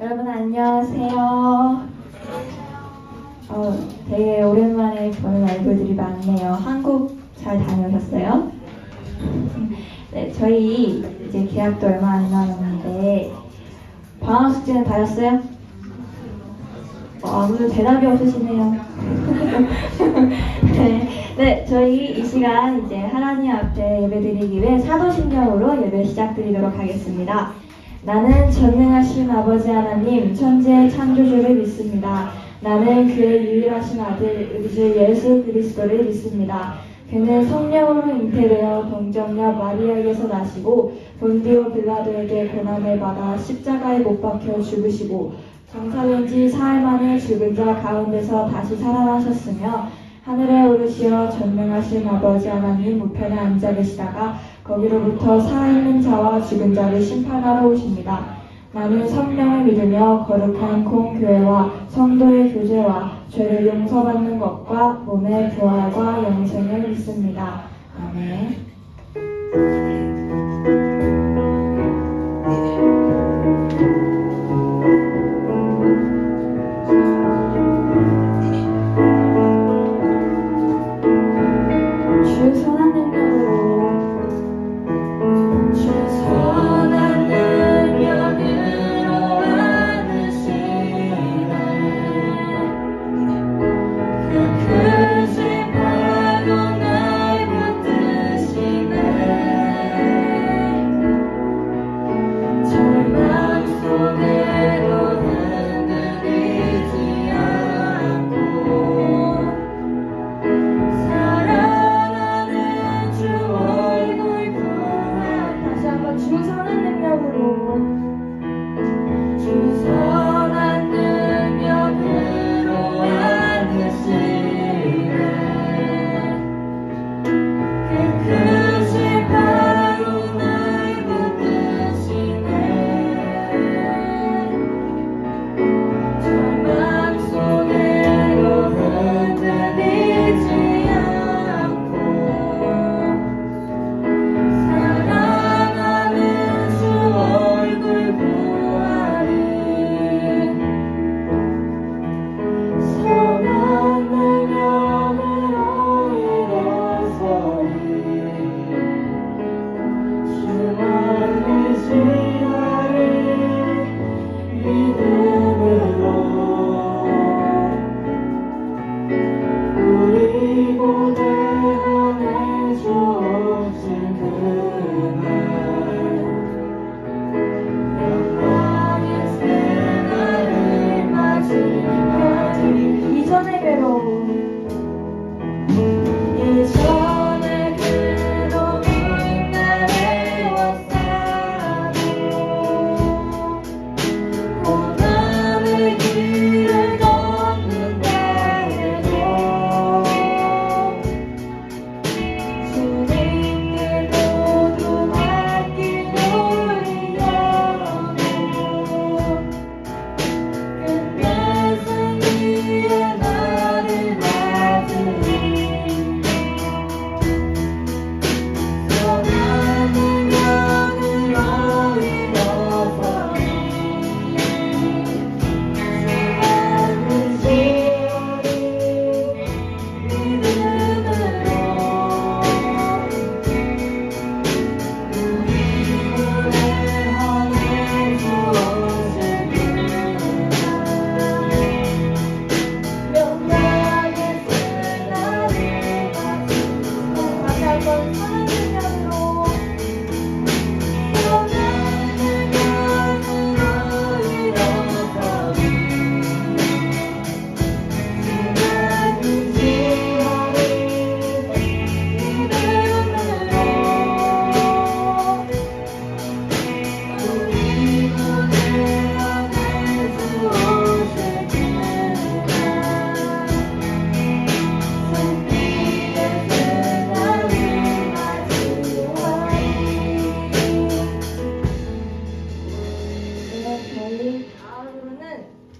여러분 안녕하세요. 되게 오랜만에 보는 얼굴들이 많네요. 한국 잘 다녀오셨어요? 네, 저희 이제 계약도 얼마 안 남았는데 방학 숙제는 다녔어요? 아무도 대답이 없으시네요. 네, 저희 이 시간 이제 하나님 앞에 예배드리기 위해 사도신경으로 예배 시작드리도록 하겠습니다. 나는 전능하신 아버지 하나님, 천지의 창조주를 믿습니다. 나는 그의 유일하신 아들, 우리 주 예수 그리스도를 믿습니다. 그는 성령으로 잉태되어 동정녀 마리아에게서 나시고 본디오 빌라도에게 고난을 받아 십자가에 못 박혀 죽으시고 장사된 지 사흘 만에 죽은 자 가운데서 다시 살아나셨으며 하늘에 오르시어 전능하신 아버지 하나님 우편에 앉아 계시다가 거기로부터 살아있는 자와 죽은 자를 심판하러 오십니다. 나는 성령을 믿으며 거룩한 공교회와 성도의 교제와 죄를 용서받는 것과 몸의 부활과 영생을 믿습니다. 아멘.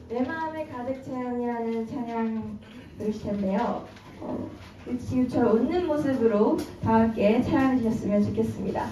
내 마음에 가득 채운이라는 찬양 부르실 텐데요. 지금처럼 웃는 모습으로 다 함께 찬양해 주셨으면 좋겠습니다.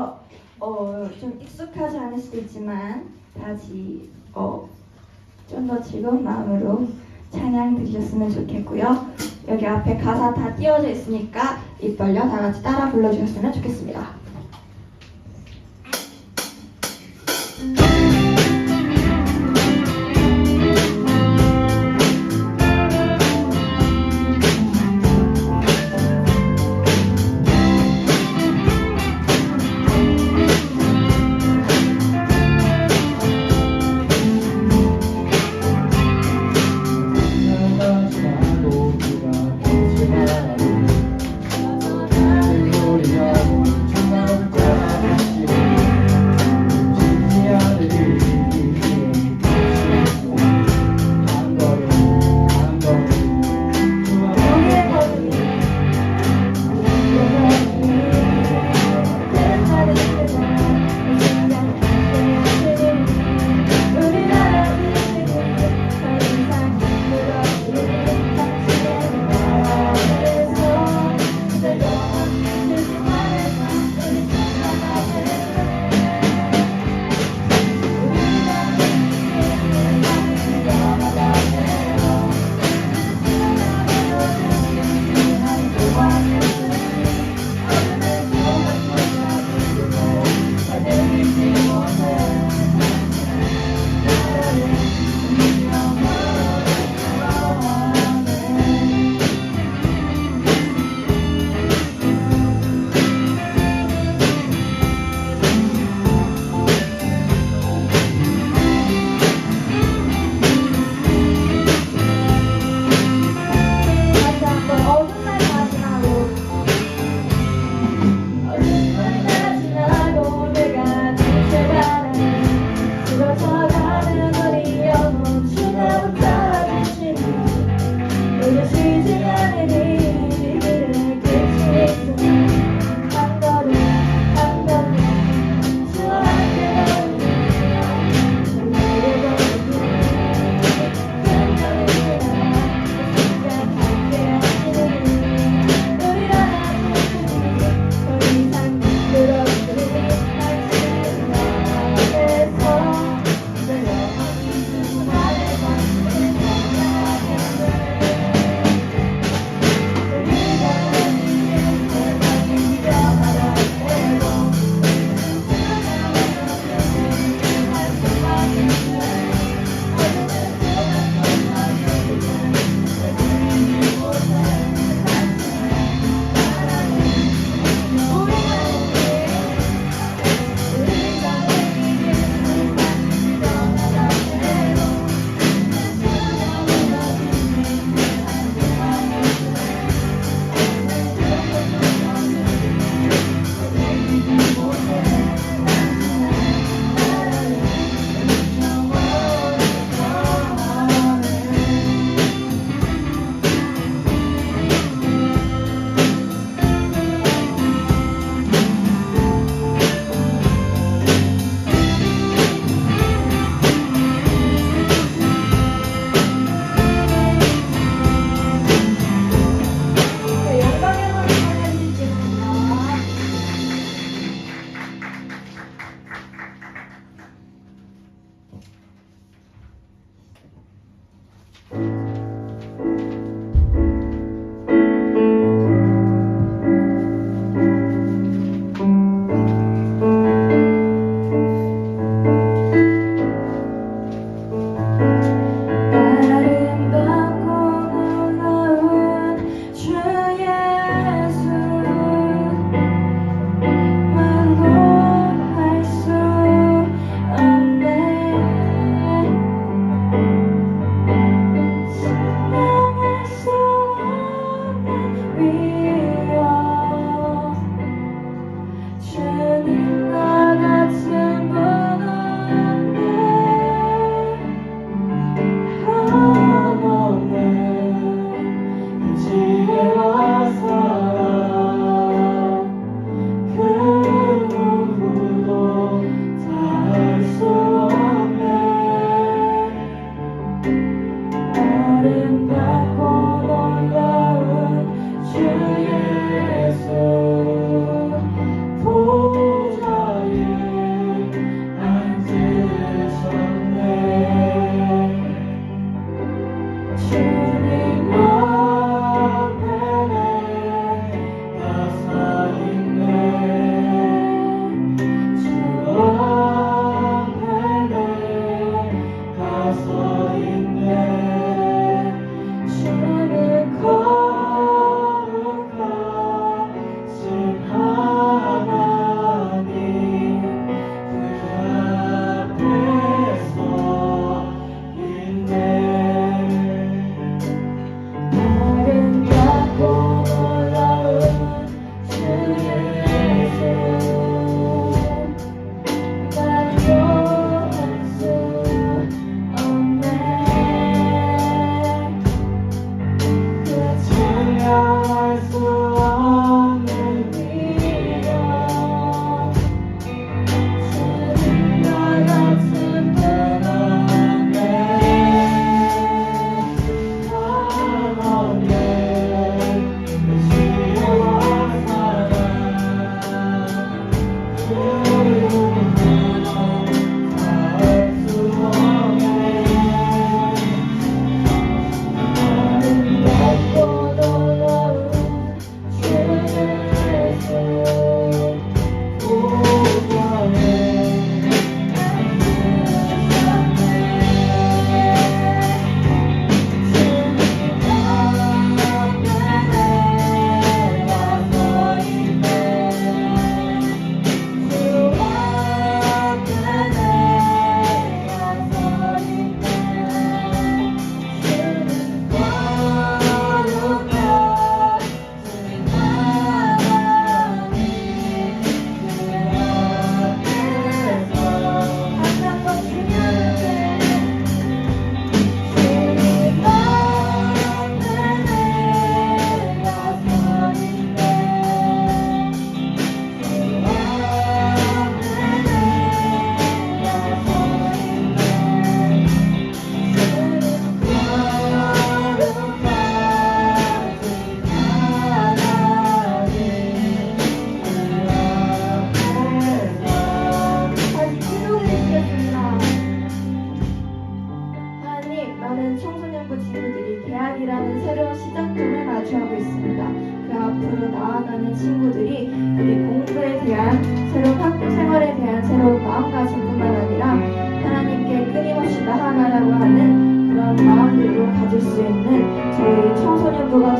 그래서 좀 익숙하지 않을 수도 있지만 다시 좀 더 즐거운 마음으로 찬양 드리셨으면 좋겠고요. 여기 앞에 가사 다 띄워져 있으니까 입 벌려 다 같이 따라 불러주셨으면 좋겠습니다. 내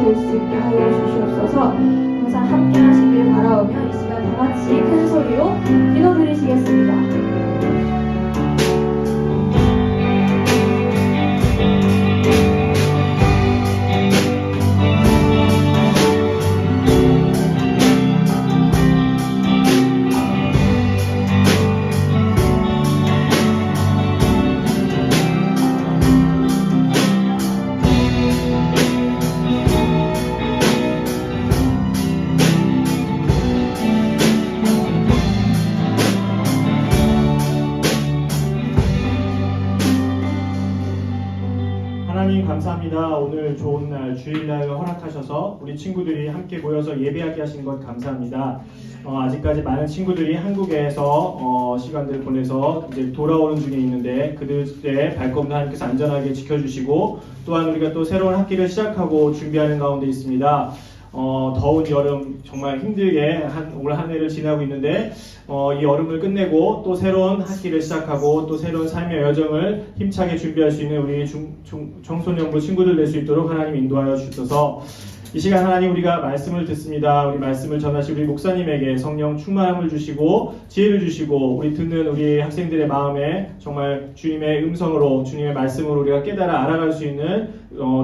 될 수 있게 하여 주시옵소서. 항상 함께 하시길 바라오며 이 시간 다 같이 큰 소리로 기도드리시겠습니다. 하나님 감사합니다. 오늘 좋은 날 주일날 허락하셔서 우리 친구들이 함께 모여서 예배하게 하신 것 감사합니다. 아직까지 많은 친구들이 한국에서 시간들을 보내서 이제 돌아오는 중에 있는데 그들의 발걸음도 하나님께서 안전하게 지켜주시고 또한 우리가 또 새로운 학기를 시작하고 준비하는 가운데 있습니다. 더운 여름 정말 힘들게 올 한 해를 지나고 있는데 이 여름을 끝내고 또 새로운 학기를 시작하고 또 새로운 삶의 여정을 힘차게 준비할 수 있는 우리 청소년부 친구들 될 수 있도록 하나님 인도하여 주셔서 이 시간 하나님 우리가 말씀을 듣습니다. 우리 말씀을 전하실 우리 목사님에게 성령 충만함을 주시고 지혜를 주시고 우리 듣는 우리 학생들의 마음에 정말 주님의 음성으로 주님의 말씀으로 우리가 깨달아 알아갈 수 있는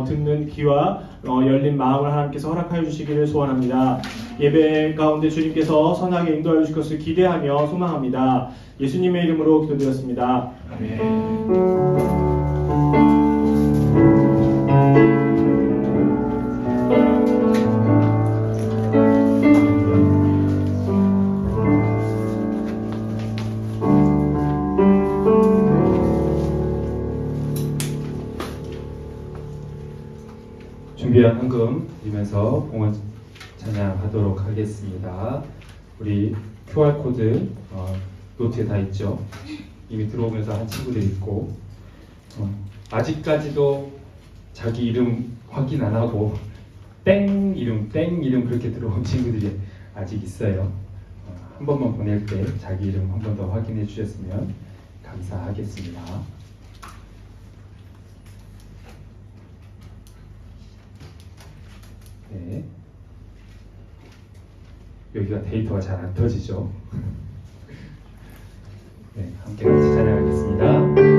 듣는 귀와 열린 마음을 하나님께서 허락하여 주시기를 소원합니다. 예배 가운데 주님께서 선하게 인도하여 주실 것을 기대하며 소망합니다. 예수님의 이름으로 기도드렸습니다. 아멘. 준비한 헌금 드리면서 봉헌 찬양하도록 하겠습니다. 우리 QR코드 노트에 다 있죠. 이미 들어오면서 한 친구들이 있고 아직까지도 자기 이름 확인 안 하고 땡 이름 그렇게 들어온 친구들이 아직 있어요. 한 번만 보낼 때 자기 이름 한 번 더 확인해 주셨으면 감사하겠습니다. 네. 여기가 데이터가 잘 안 터지죠. 네, 함께 같이 찬양하겠습니다.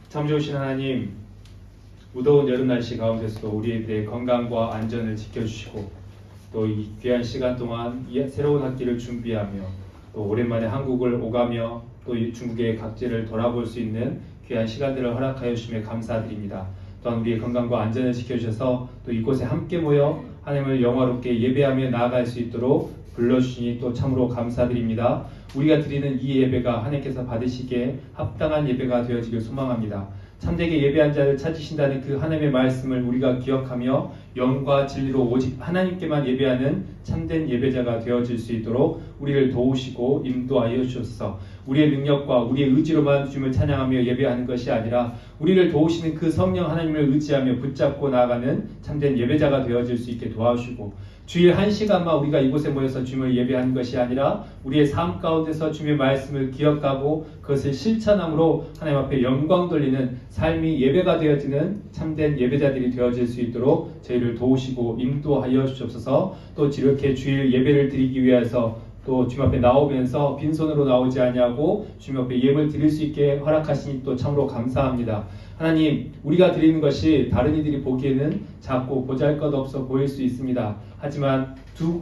참 좋으신 하나님, 무더운 여름 날씨 가운데서도 우리의 건강과 안전을 지켜주시고 또 이 귀한 시간 동안 새로운 학기를 준비하며 또 오랜만에 한국을 오가며 또 중국의 각지를 돌아볼 수 있는 귀한 시간들을 허락하여 주시며 감사드립니다. 또한 우리의 건강과 안전을 지켜주셔서 또 이곳에 함께 모여 하나님을 영화롭게 예배하며 나아갈 수 있도록 불러주시니 또 참으로 감사드립니다. 우리가 드리는 이 예배가 하나님께서 받으시기에 합당한 예배가 되어지길 소망합니다. 참되게 예배한 자를 찾으신다는 그 하나님의 말씀을 우리가 기억하며 영과 진리로 오직 하나님께만 예배하는 참된 예배자가 되어질 수 있도록 우리를 도우시고 인도하여 주셔서 우리의 능력과 우리의 의지로만 주님을 찬양하며 예배하는 것이 아니라 우리를 도우시는 그 성령 하나님을 의지하며 붙잡고 나아가는 참된 예배자가 되어질 수 있게 도와주시고 주일 1시간만 우리가 이곳에 모여서 주님을 예배하는 것이 아니라 우리의 삶 가운데서 주님의 말씀을 기억하고 그것을 실천함으로 하나님 앞에 영광 돌리는 삶이 예배가 되어지는 참된 예배자들이 되어질 수 있도록 저희를 도우시고 인도하여 주옵소서. 또 이렇게 주일 예배를 드리기 위해서 또 주님 앞에 나오면서 빈손으로 나오지 아니하고 주님 앞에 예물 드릴 수 있게 허락하시니 또 참으로 감사합니다. 하나님, 우리가 드리는 것이 다른 이들이 보기에는 작고 보잘것없어 보일 수 있습니다. 하지만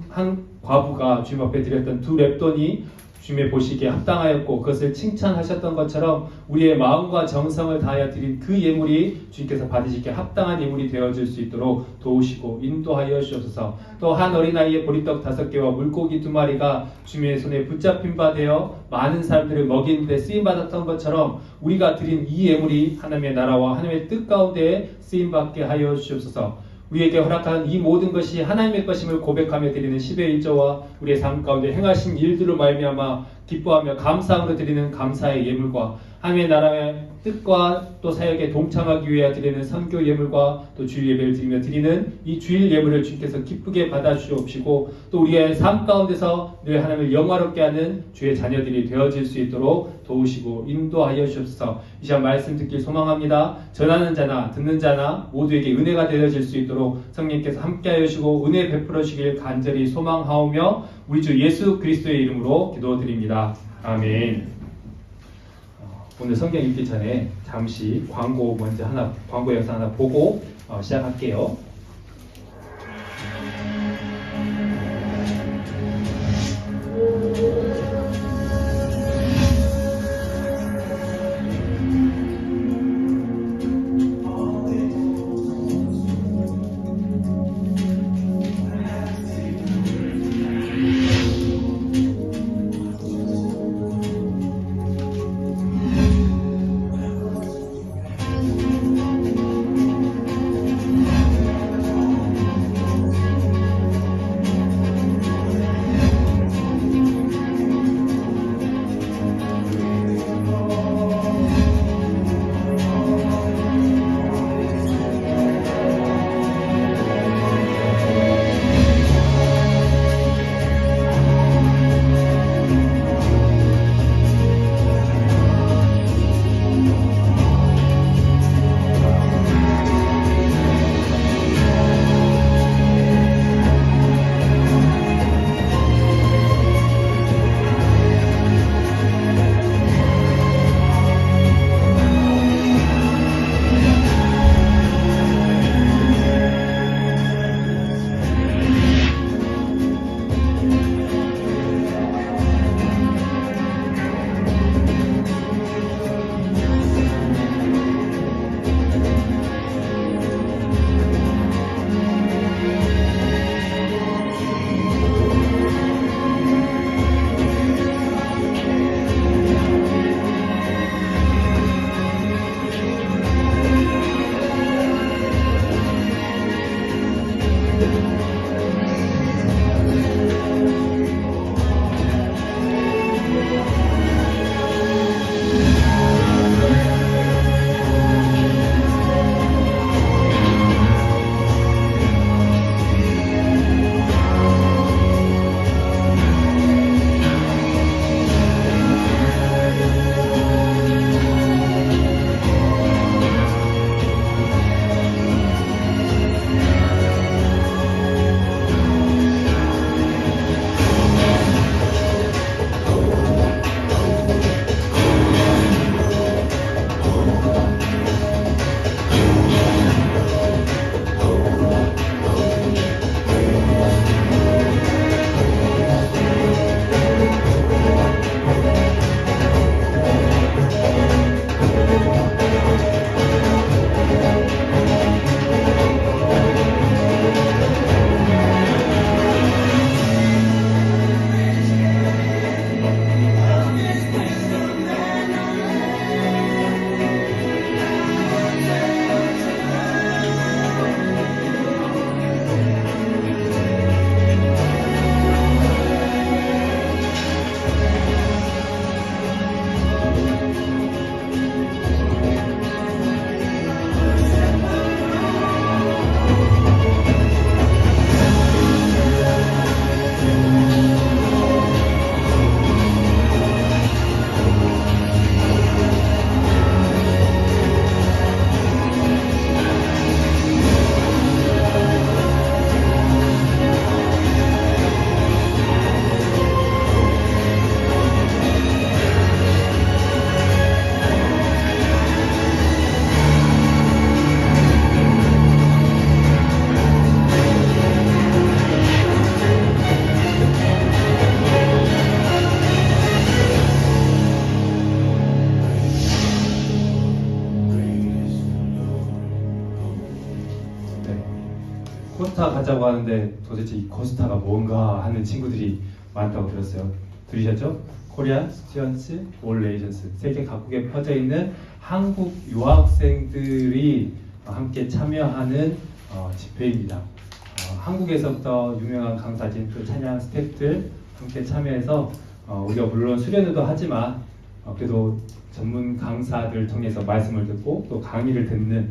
한 과부가 주님 앞에 드렸던 2렙돈이 주님의 보시기에 합당하였고 그것을 칭찬하셨던 것처럼 우리의 마음과 정성을 다하여 드린 그 예물이 주님께서 받으시기에 합당한 예물이 되어줄 수 있도록 도우시고 인도하여 주옵소서. 또 한 어린아이의 보리떡 5개와 물고기 2마리가 주님의 손에 붙잡힌 바 되어 많은 사람들을 먹이는 데 쓰임받았던 것처럼 우리가 드린 이 예물이 하나님의 나라와 하나님의 뜻 가운데 쓰임받게 하여 주옵소서. 우리에게 허락한 이 모든 것이 하나님의 것임을 고백하며 드리는 10의 1조와 우리의 삶 가운데 행하신 일들로 말미암아 기뻐하며 감사함으로 드리는 감사의 예물과 하나님의 나라의 뜻과 또 사역에 동참하기 위해 드리는 선교 예물과 또 주일 예배를 드리며 드리는 이 주일 예물을 주님께서 기쁘게 받아주옵시고 또 우리의 삶 가운데서 늘 하나님을 영화롭게 하는 주의 자녀들이 되어질 수 있도록 도우시고 인도하여 주옵소서. 이 시간 말씀 듣길 소망합니다. 전하는 자나 듣는 자나 모두에게 은혜가 되어질 수 있도록 성령께서 함께하여 주시고 은혜 베풀어 주시길 간절히 소망하오며 우리 주 예수 그리스도의 이름으로 기도드립니다. 아멘. 오늘 성경 읽기 전에 잠시 광고 영상 하나 보고 시작할게요. 코스타 가자고 하는데 도대체 이 코스타가 뭔가 하는 친구들이 많다고 들었어요. 들으셨죠? Korean Students All Ages, 세계 각국에 퍼져 있는 한국 유학생들이 함께 참여하는 집회입니다. 한국에서부터 유명한 강사진 또 찬양 스태프들 함께 참여해서 우리가 물론 수련회도 하지만 그래도 전문 강사들 통해서 말씀을 듣고 또 강의를 듣는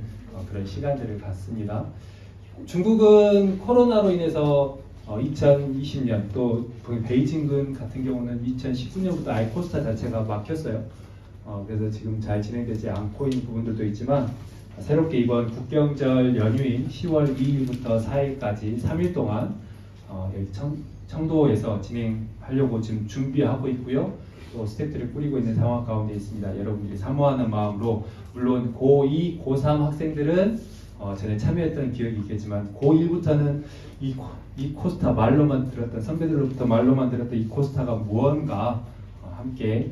그런 시간들을 갖습니다. 중국은 코로나로 인해서 2020년 또 베이징군 같은 경우는 2019년부터 아예 코스타 자체가 막혔어요. 그래서 지금 잘 진행되지 않고 있는 부분들도 있지만 새롭게 이번 국경절 연휴인 10월 2일부터 4일까지 3일 동안 여기 청도에서 진행하려고 지금 준비하고 있고요. 또 스태프들을 꾸리고 있는 상황 가운데 있습니다. 여러분들이 사모하는 마음으로 물론 고2, 고3 학생들은 전에 참여했던 기억이 있겠지만 고1부터는 이 코스타 말로만 들었던 선배들로부터 말로만 들었던 이 코스타가 무언가 함께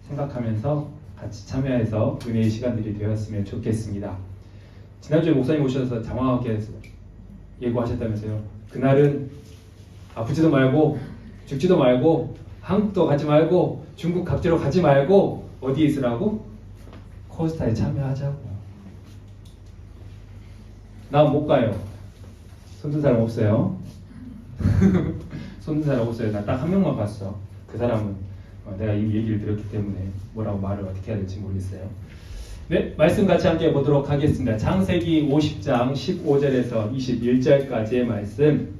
생각하면서 같이 참여해서 은혜의 시간들이 되었으면 좋겠습니다. 지난주에 목사님 오셔서 장황하게 예고하셨다면서요. 그날은 아프지도 말고 죽지도 말고 한국도 가지 말고 중국 각지로 가지 말고 어디에 있으라고? 코스타에 참여하자고. 난 못 가요. 손든 사람 없어요. 손든 사람 없어요. 나 딱 한 명만 봤어. 그 사람은 내가 이 얘기를 들었기 때문에 뭐라고 말을 어떻게 해야 될지 모르겠어요. 네, 말씀 같이 함께 보도록 하겠습니다. 창세기 50장 15절에서 21절까지의 말씀.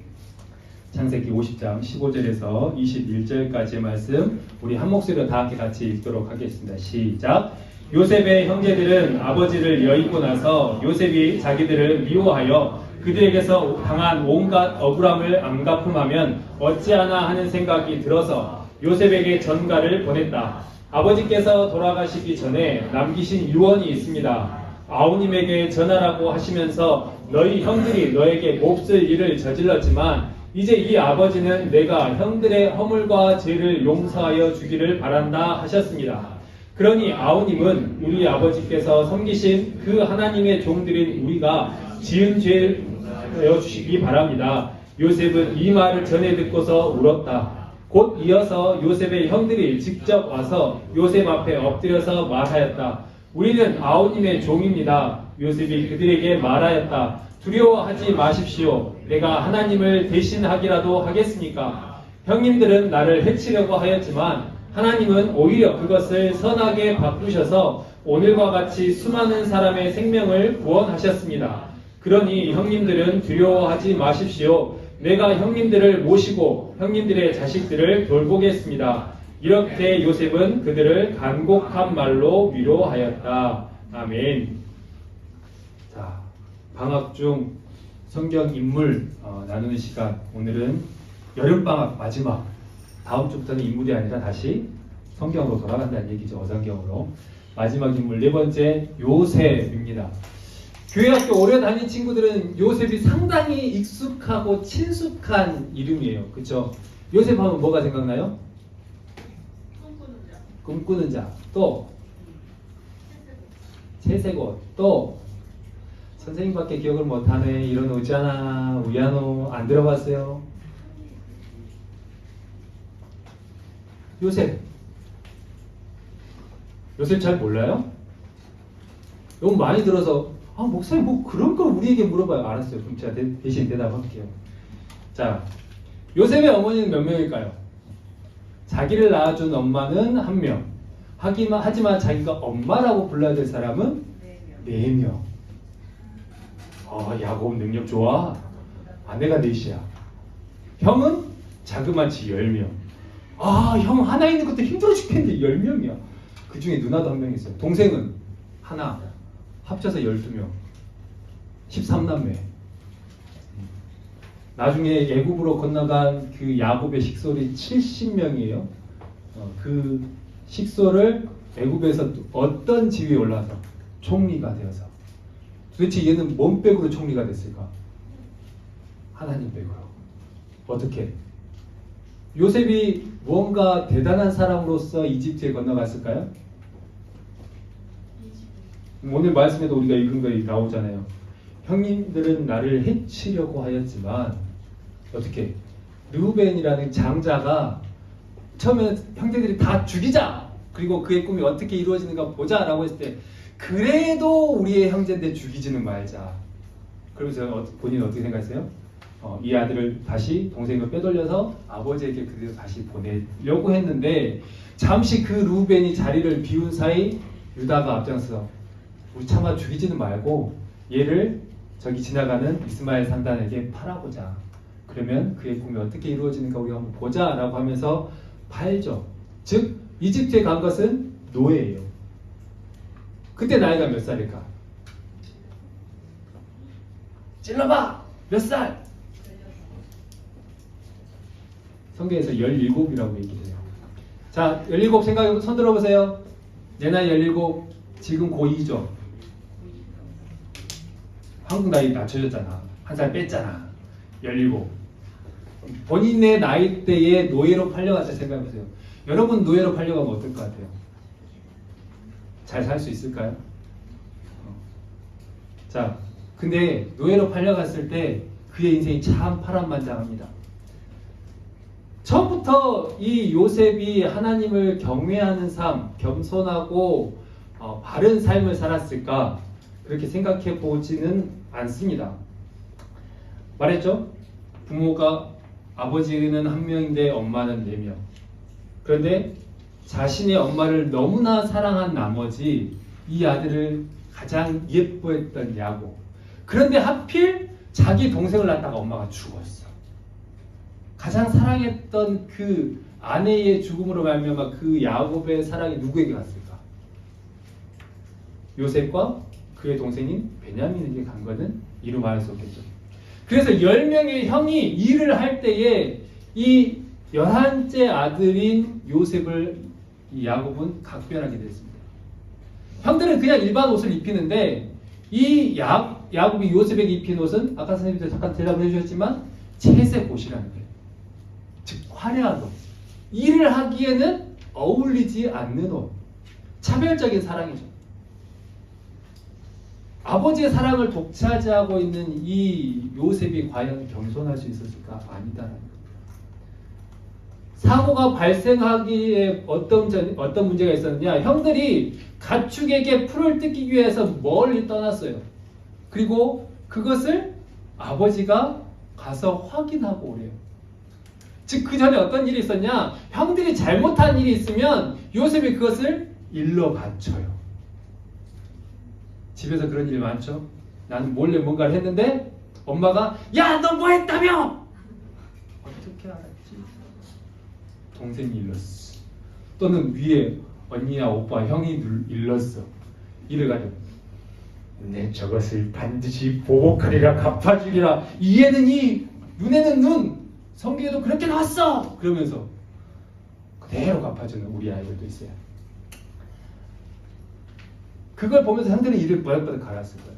창세기 50장 15절에서 21절까지의 말씀 우리 한 목소리로 다 함께 같이 읽도록 하겠습니다. 시작. 요셉의 형제들은 아버지를 여의고 나서 요셉이 자기들을 미워하여 그들에게서 당한 온갖 억울함을 안갚음하면 어찌하나 하는 생각이 들어서 요셉에게 전가를 보냈다. 아버지께서 돌아가시기 전에 남기신 유언이 있습니다. 아우님에게 전하라고 하시면서 너희 형들이 너에게 몹쓸 일을 저질렀지만 이제 이 아버지는 내가 형들의 허물과 죄를 용서하여 주기를 바란다 하셨습니다. 그러니 아우님은 우리 아버지께서 섬기신 그 하나님의 종들인 우리가 지은 죄를 하여 주시기 바랍니다. 요셉은 이 말을 전해 듣고서 울었다. 곧 이어서 요셉의 형들이 직접 와서 요셉 앞에 엎드려서 말하였다. 우리는 아우님의 종입니다. 요셉이 그들에게 말하였다. 두려워하지 마십시오. 내가 하나님을 대신하기라도 하겠습니까? 형님들은 나를 해치려고 하였지만 하나님은 오히려 그것을 선하게 바꾸셔서 오늘과 같이 수많은 사람의 생명을 구원하셨습니다. 그러니 형님들은 두려워하지 마십시오. 내가 형님들을 모시고 형님들의 자식들을 돌보겠습니다. 이렇게 요셉은 그들을 간곡한 말로 위로하였다. 아멘. 자, 방학 중 성경 인물 나누는 시간. 오늘은 여름방학 마지막. 다음 주부터는 인물이 아니라 다시 성경으로 돌아간다는 얘기죠. 어성경으로. 마지막 인물 네 번째 요셉입니다. 교회 학교 오래 다닌 친구들은 요셉이 상당히 익숙하고 친숙한 이름이에요. 그렇죠? 요셉 하면 뭐가 생각나요? 꿈꾸는 자. 또 채색옷. 또 선생님밖에 기억을 못하네. 이런 오잖아. 우야노 안 들어봤어요? 요셉 잘 몰라요? 너무 많이 들어서 목사님 뭐 그런 걸 우리에게 물어봐요. 알았어요. 그럼 제가 대신 대답할게요. 자, 요셉의 어머니는 몇 명일까요? 자기를 낳아준 엄마는 한 명. 하지만 자기가 엄마라고 불러야 될 사람은 4명. 야곱 능력 좋아. 아내가 4이야. 형은 자그마치 10명. 형 하나 있는 것도 힘들어 죽겠는데 10명이야. 그 중에 누나도 한 명 있어요. 동생은 하나. 합쳐서 12명. 13남매. 나중에 애굽으로 건너간 그 야곱의 식솔이 70명이에요. 그 식솔을 애굽에서 어떤 지위에 올라서 총리가 되어서 도대체 얘는 뭔 백으로 총리가 됐을까? 하나님 백으로. 어떻게? 요셉이 무언가 대단한 사람으로서 이집트에 건너갔을까요? 오늘 말씀에도 우리가 읽은 거에 나오잖아요. 형님들은 나를 해치려고 하였지만 어떻게 르우벤이라는 장자가 처음에 형제들이 다 죽이자, 그리고 그의 꿈이 어떻게 이루어지는가 보자 라고 했을 때 그래도 우리의 형제인데 죽이지는 말자. 그러면서 본인은 어떻게 생각했어요? 이 아들을 다시 동생을 빼돌려서 아버지에게 그대로 다시 보내려고 했는데 잠시 그 르우벤이 자리를 비운 사이 유다가 앞장서 우리 차마 죽이지는 말고 얘를 저기 지나가는 이스마엘 상단에게 팔아보자. 그러면 그의 꿈이 어떻게 이루어지는가 우리가 한번 보자 라고 하면서 팔죠. 즉 이집트에 간 것은 노예예요. 그때 나이가 몇 살일까? 찔러봐! 몇 살? 성경에서 17이라고 얘기해요. 자, 17 생각해 손 들어보세요. 내 나이 17, 지금 고2죠. 한국 나이 낮춰졌잖아. 한 살 뺐잖아. 17. 본인의 나이대에 노예로 팔려갔다 생각해보세요. 여러분 노예로 팔려가면 어떨 것 같아요? 잘 살 수 있을까요? 자, 근데 노예로 팔려갔을 때 그의 인생이 참 파란만장합니다. 처음부터 이 요셉이 하나님을 경외하는 삶, 겸손하고 바른 삶을 살았을까? 그렇게 생각해 보지는 않습니다. 말했죠? 부모가 아버지는 한 명인데 엄마는 4명. 그런데 자신의 엄마를 너무나 사랑한 나머지 이 아들을 가장 예뻐했던 야곱. 그런데 하필 자기 동생을 낳다가 엄마가 죽었어. 가장 사랑했던 그 아내의 죽음으로 말미암아 그 야곱의 사랑이 누구에게 갔을까? 요셉과 그의 동생인 베냐민에게 간 것은 이루 말할 수 없겠죠. 그래서 10명의 형이 일을 할 때에 이 11째 아들인 요셉을 이 야곱은 각별하게 됐습니다. 형들은 그냥 일반 옷을 입히는데 이 야곱이 요셉에게 입힌 옷은 아까 선생님들 잠깐 대답을 해주셨지만 채색 옷이라는 거예요. 즉 화려한 옷. 일을 하기에는 어울리지 않는 옷. 차별적인 사랑이죠. 아버지의 사랑을 독차지하고 있는 이 요셉이 과연 겸손할 수 있었을까? 아니다라는 거예요. 사고가 발생하기에 어떤 문제가 있었느냐? 형들이 가축에게 풀을 뜯기 위해서 멀리 떠났어요. 그리고 그것을 아버지가 가서 확인하고 오래요. 즉 그 전에 어떤 일이 있었냐? 형들이 잘못한 일이 있으면 요셉이 그것을 일러 바쳐요. 집에서 그런 일이 많죠? 나는 몰래 뭔가를 했는데 엄마가 야, 너 뭐 했다며? 어떻게 알았지? 동생이 일렀어. 또는 위에 언니나 오빠, 형이 일렀어. 이래가지고 내 저것을 반드시 보복하리라 갚아주리라. 이에는 이, 눈에는 눈. 성경에도 그렇게 나왔어. 그러면서 그대로 갚아주는 우리 아이들도 있어요. 그걸 보면서 형들은 이를 버럭버럭 갈았을 거예요.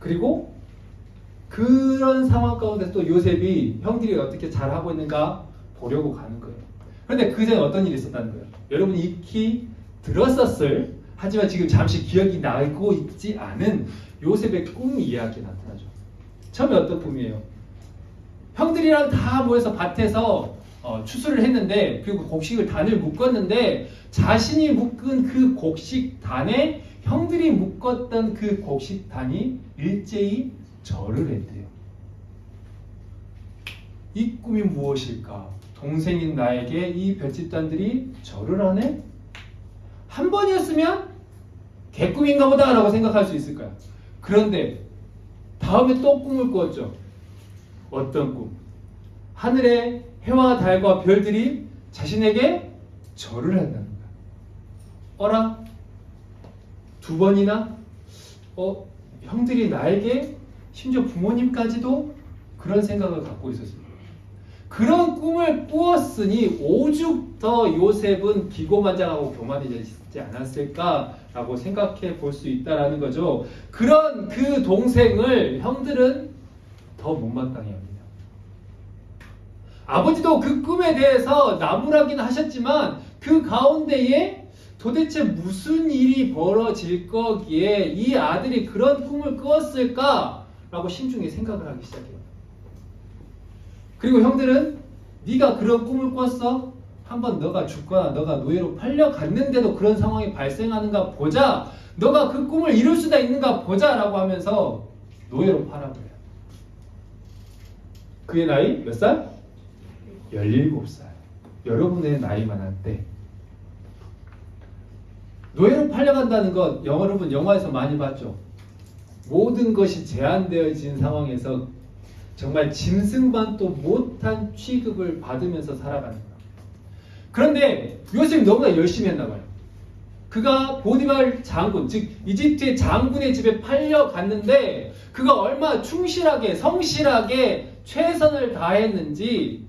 그리고 그런 상황 가운데 또 요셉이 형들이 어떻게 잘하고 있는가 보려고 가는 거예요. 그런데 그 전에 어떤 일이 있었다는 거예요. 여러분이 익히 들었었을, 하지만 지금 잠시 기억이 나고 있지 않은 요셉의 꿈 이야기 나타나죠. 처음에 어떤 꿈이에요? 형들이랑 다 모여서 밭에서 추수를 했는데, 그리고 곡식을 단을 묶었는데 자신이 묶은 그 곡식단에 형들이 묶었던 그 곡식단이 일제히 절을 했대요. 이 꿈이 무엇일까? 동생인 나에게 이 볏집단들이 절을 하네? 한 번이었으면 개꿈인가 보다 라고 생각할 수 있을까요? 그런데 다음에 또 꿈을 꾸었죠. 어떤 꿈? 하늘의 해와 달과 별들이 자신에게 절을 한다는 거야. 어라? 2번이나? 형들이 나에게, 심지어 부모님까지도 그런 생각을 갖고 있었습니다. 그런 꿈을 꾸었으니 오죽 더 요셉은 기고만장하고 교만해지지 않았을까라고 생각해 볼 수 있다라는 거죠. 그런 그 동생을 형들은 더 못마땅해 합니다. 아버지도 그 꿈에 대해서 나무라긴 하셨지만 그 가운데에 도대체 무슨 일이 벌어질 거기에 이 아들이 그런 꿈을 꾸었을까라고 심중에 생각을 하기 시작해요. 그리고 형들은 네가 그런 꿈을 꿨어? 한번 너가 죽거나 너가 노예로 팔려갔는데도 그런 상황이 발생하는가 보자. 너가 그 꿈을 이룰 수가 있는가 보자라고 하면서 노예로 팔아버려요. 그의 나이 몇 살? 17살. 여러분의 나이만 때 노예로 팔려간다는 것 여러분 영화에서 많이 봤죠. 모든 것이 제한되어진 상황에서 정말 짐승만도 못한 취급을 받으면서 살아가는 거예요. 그런데 요셉이 너무나 열심히 했나 봐요. 그가 보디발 장군, 즉 이집트의 장군의 집에 팔려갔는데 그가 얼마나 충실하게 성실하게 최선을 다했는지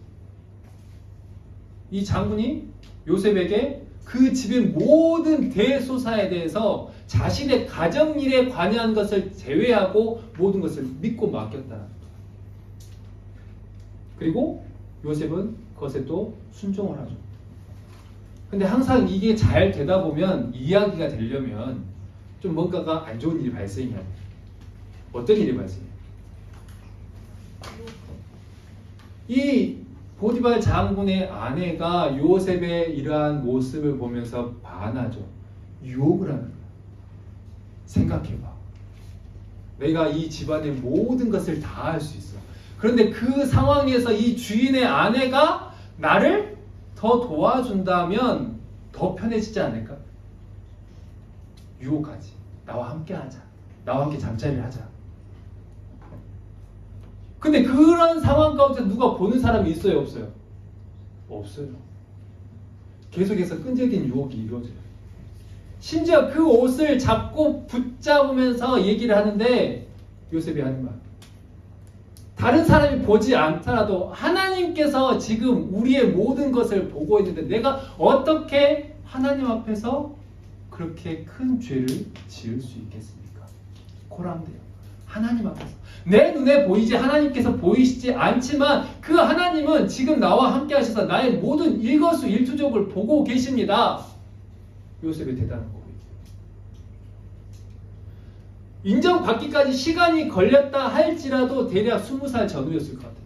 이 장군이 요셉에게 그 집의 모든 대소사에 대해서 자신의 가정일에 관여한 것을 제외하고 모든 것을 믿고 맡겼다. 그리고 요셉은 그것에 또 순종을 하죠. 근데 항상 이게 잘 되다 보면 이야기가 되려면 좀 뭔가가 안 좋은 일이 발생해요. 어떤 일이 발생해요? 이 보디발 장군의 아내가 요셉의 이러한 모습을 보면서 반하죠. 유혹을 하는 거야. 생각해봐. 내가 이 집안의 모든 것을 다 할 수 있어. 그런데 그 상황에서 이 주인의 아내가 나를 더 도와준다면 더 편해지지 않을까? 유혹하지. 나와 함께 하자. 나와 함께 잠자리를 하자. 근데 그런 상황 가운데 누가 보는 사람이 있어요? 없어요? 없어요. 계속해서 끈질긴 유혹이 이루어져요. 심지어 그 옷을 잡고 붙잡으면서 얘기를 하는데 요셉이 하는 말. 다른 사람이 보지 않더라도 하나님께서 지금 우리의 모든 것을 보고 있는데 내가 어떻게 하나님 앞에서 그렇게 큰 죄를 지을 수 있겠습니까? 고랑돼요. 하나님 앞에서. 내 눈에 보이지 하나님께서 보이시지 않지만 그 하나님은 지금 나와 함께 하셔서 나의 모든 일거수일투족을 보고 계십니다. 요셉의 대단한 고백. 인정받기까지 시간이 걸렸다 할지라도 대략 20살 전후였을 것 같아요.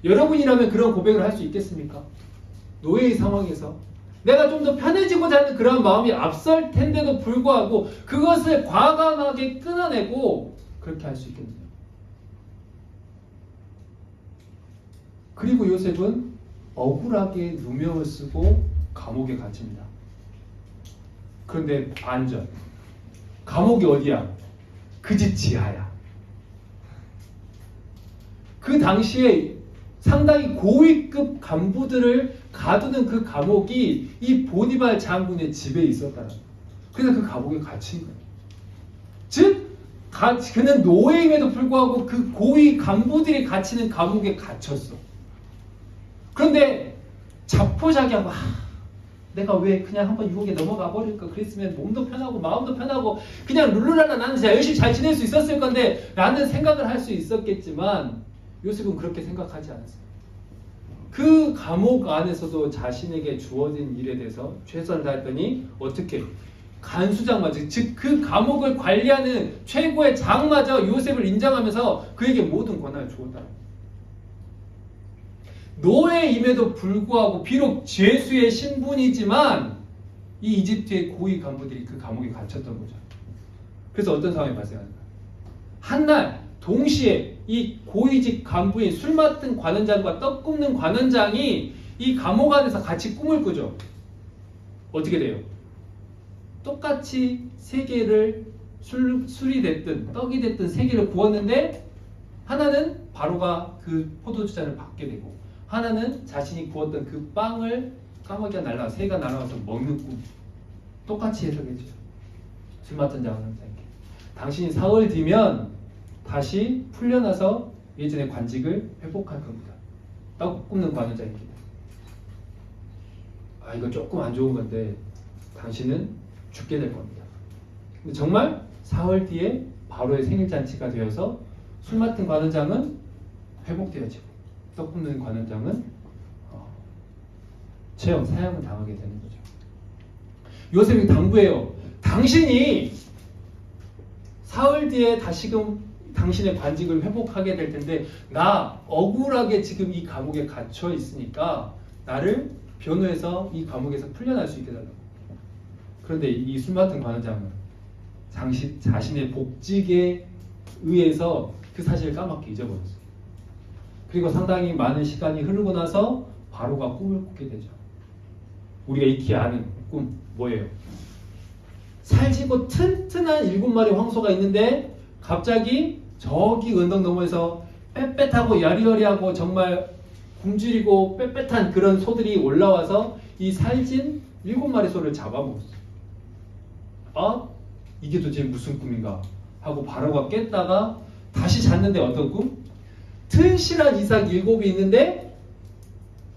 여러분이라면 그런 고백을 할 수 있겠습니까? 노예의 상황에서 내가 좀 더 편해지고자 하는 그런 마음이 앞설 텐데도 불구하고 그것을 과감하게 끊어내고 그렇게 할 수 있겠느냐. 그리고 요셉은 억울하게 누명을 쓰고 감옥에 갇힙니다. 그런데 반전. 감옥이 어디야? 그 집 지하야. 그 당시에 상당히 고위급 간부들을 가두는 그 감옥이 이 보디발 장군의 집에 있었다는 거예요. 그래서 그 감옥에 갇힌 거예요. 즉 그는 노예임에도 불구하고 그 고위 간부들이 갇히는 감옥에 갇혔어. 그런데 자포자기하고 내가 왜 그냥 한번 유혹에 넘어가 버릴까? 그랬으면 몸도 편하고 마음도 편하고 그냥 룰루랄라 나는 진짜 열심히 잘 지낼 수 있었을 건데 라는 생각을 할 수 있었겠지만 요셉은 그렇게 생각하지 않았어요. 그 감옥 안에서도 자신에게 주어진 일에 대해서 최선을 다했더니 어떻게 간수장마저 즉 그 감옥을 관리하는 최고의 장마저 요셉을 인정하면서 그에게 모든 권한을 주었다. 노예임에도 불구하고 비록 죄수의 신분이지만 이 이집트의 고위 간부들이 그 감옥에 갇혔던 거죠. 그래서 어떤 상황이 발생하는가? 한날 동시에 이 고위직 간부인 술 맡은 관원장과 떡 굽는 관원장이 이 감옥 안에서 같이 꿈을 꾸죠. 어떻게 돼요? 똑같이 세 개를 술이 됐든 떡이 됐든 세 개를 구웠는데 하나는 바로가 그 포도주 잔을 받게 되고 하나는 자신이 구웠던 그 빵을 까마귀가 날라와 새가 날아와서 먹는 꿈. 똑같이 해석해줘요. 술 맡은 장원장에게. 당신이 사흘 뒤면 다시 풀려나서 예전의 관직을 회복할 겁니다. 떡 굽는 관원장에게. 이거 조금 안 좋은 건데 당신은 죽게 될 겁니다. 근데 정말 사흘 뒤에 바로의 생일잔치가 되어서 술 맡은 관원장은 회복되어지고 떡 굽는 관원장은 사형을 당하게 되는 거죠. 요셉이 당부해요. 당신이 사흘 뒤에 다시금 당신의 관직을 회복하게 될 텐데 나 억울하게 지금 이 감옥에 갇혀 있으니까 나를 변호해서 이 감옥에서 풀려날 수 있게 달라고. 그런데 이 술 맡은 관원장은 자신의 복직에 의해서 그 사실을 까맣게 잊어버렸어요. 그리고 상당히 많은 시간이 흐르고 나서 바로가 꿈을 꾸게 되죠. 우리가 익히 아는 꿈 뭐예요? 살지고 튼튼한 7마리 황소가 있는데 갑자기 저기 언덕 너머에서 빽빽하고 야리야리하고 정말 굶주리고 빽빽한 그런 소들이 올라와서 이 살진 7마리 소를 잡아먹었어요. 이게 도대체 무슨 꿈인가 하고 바로가 깼다가 다시 잤는데 어떤 꿈? 튼실한 이삭 7이 있는데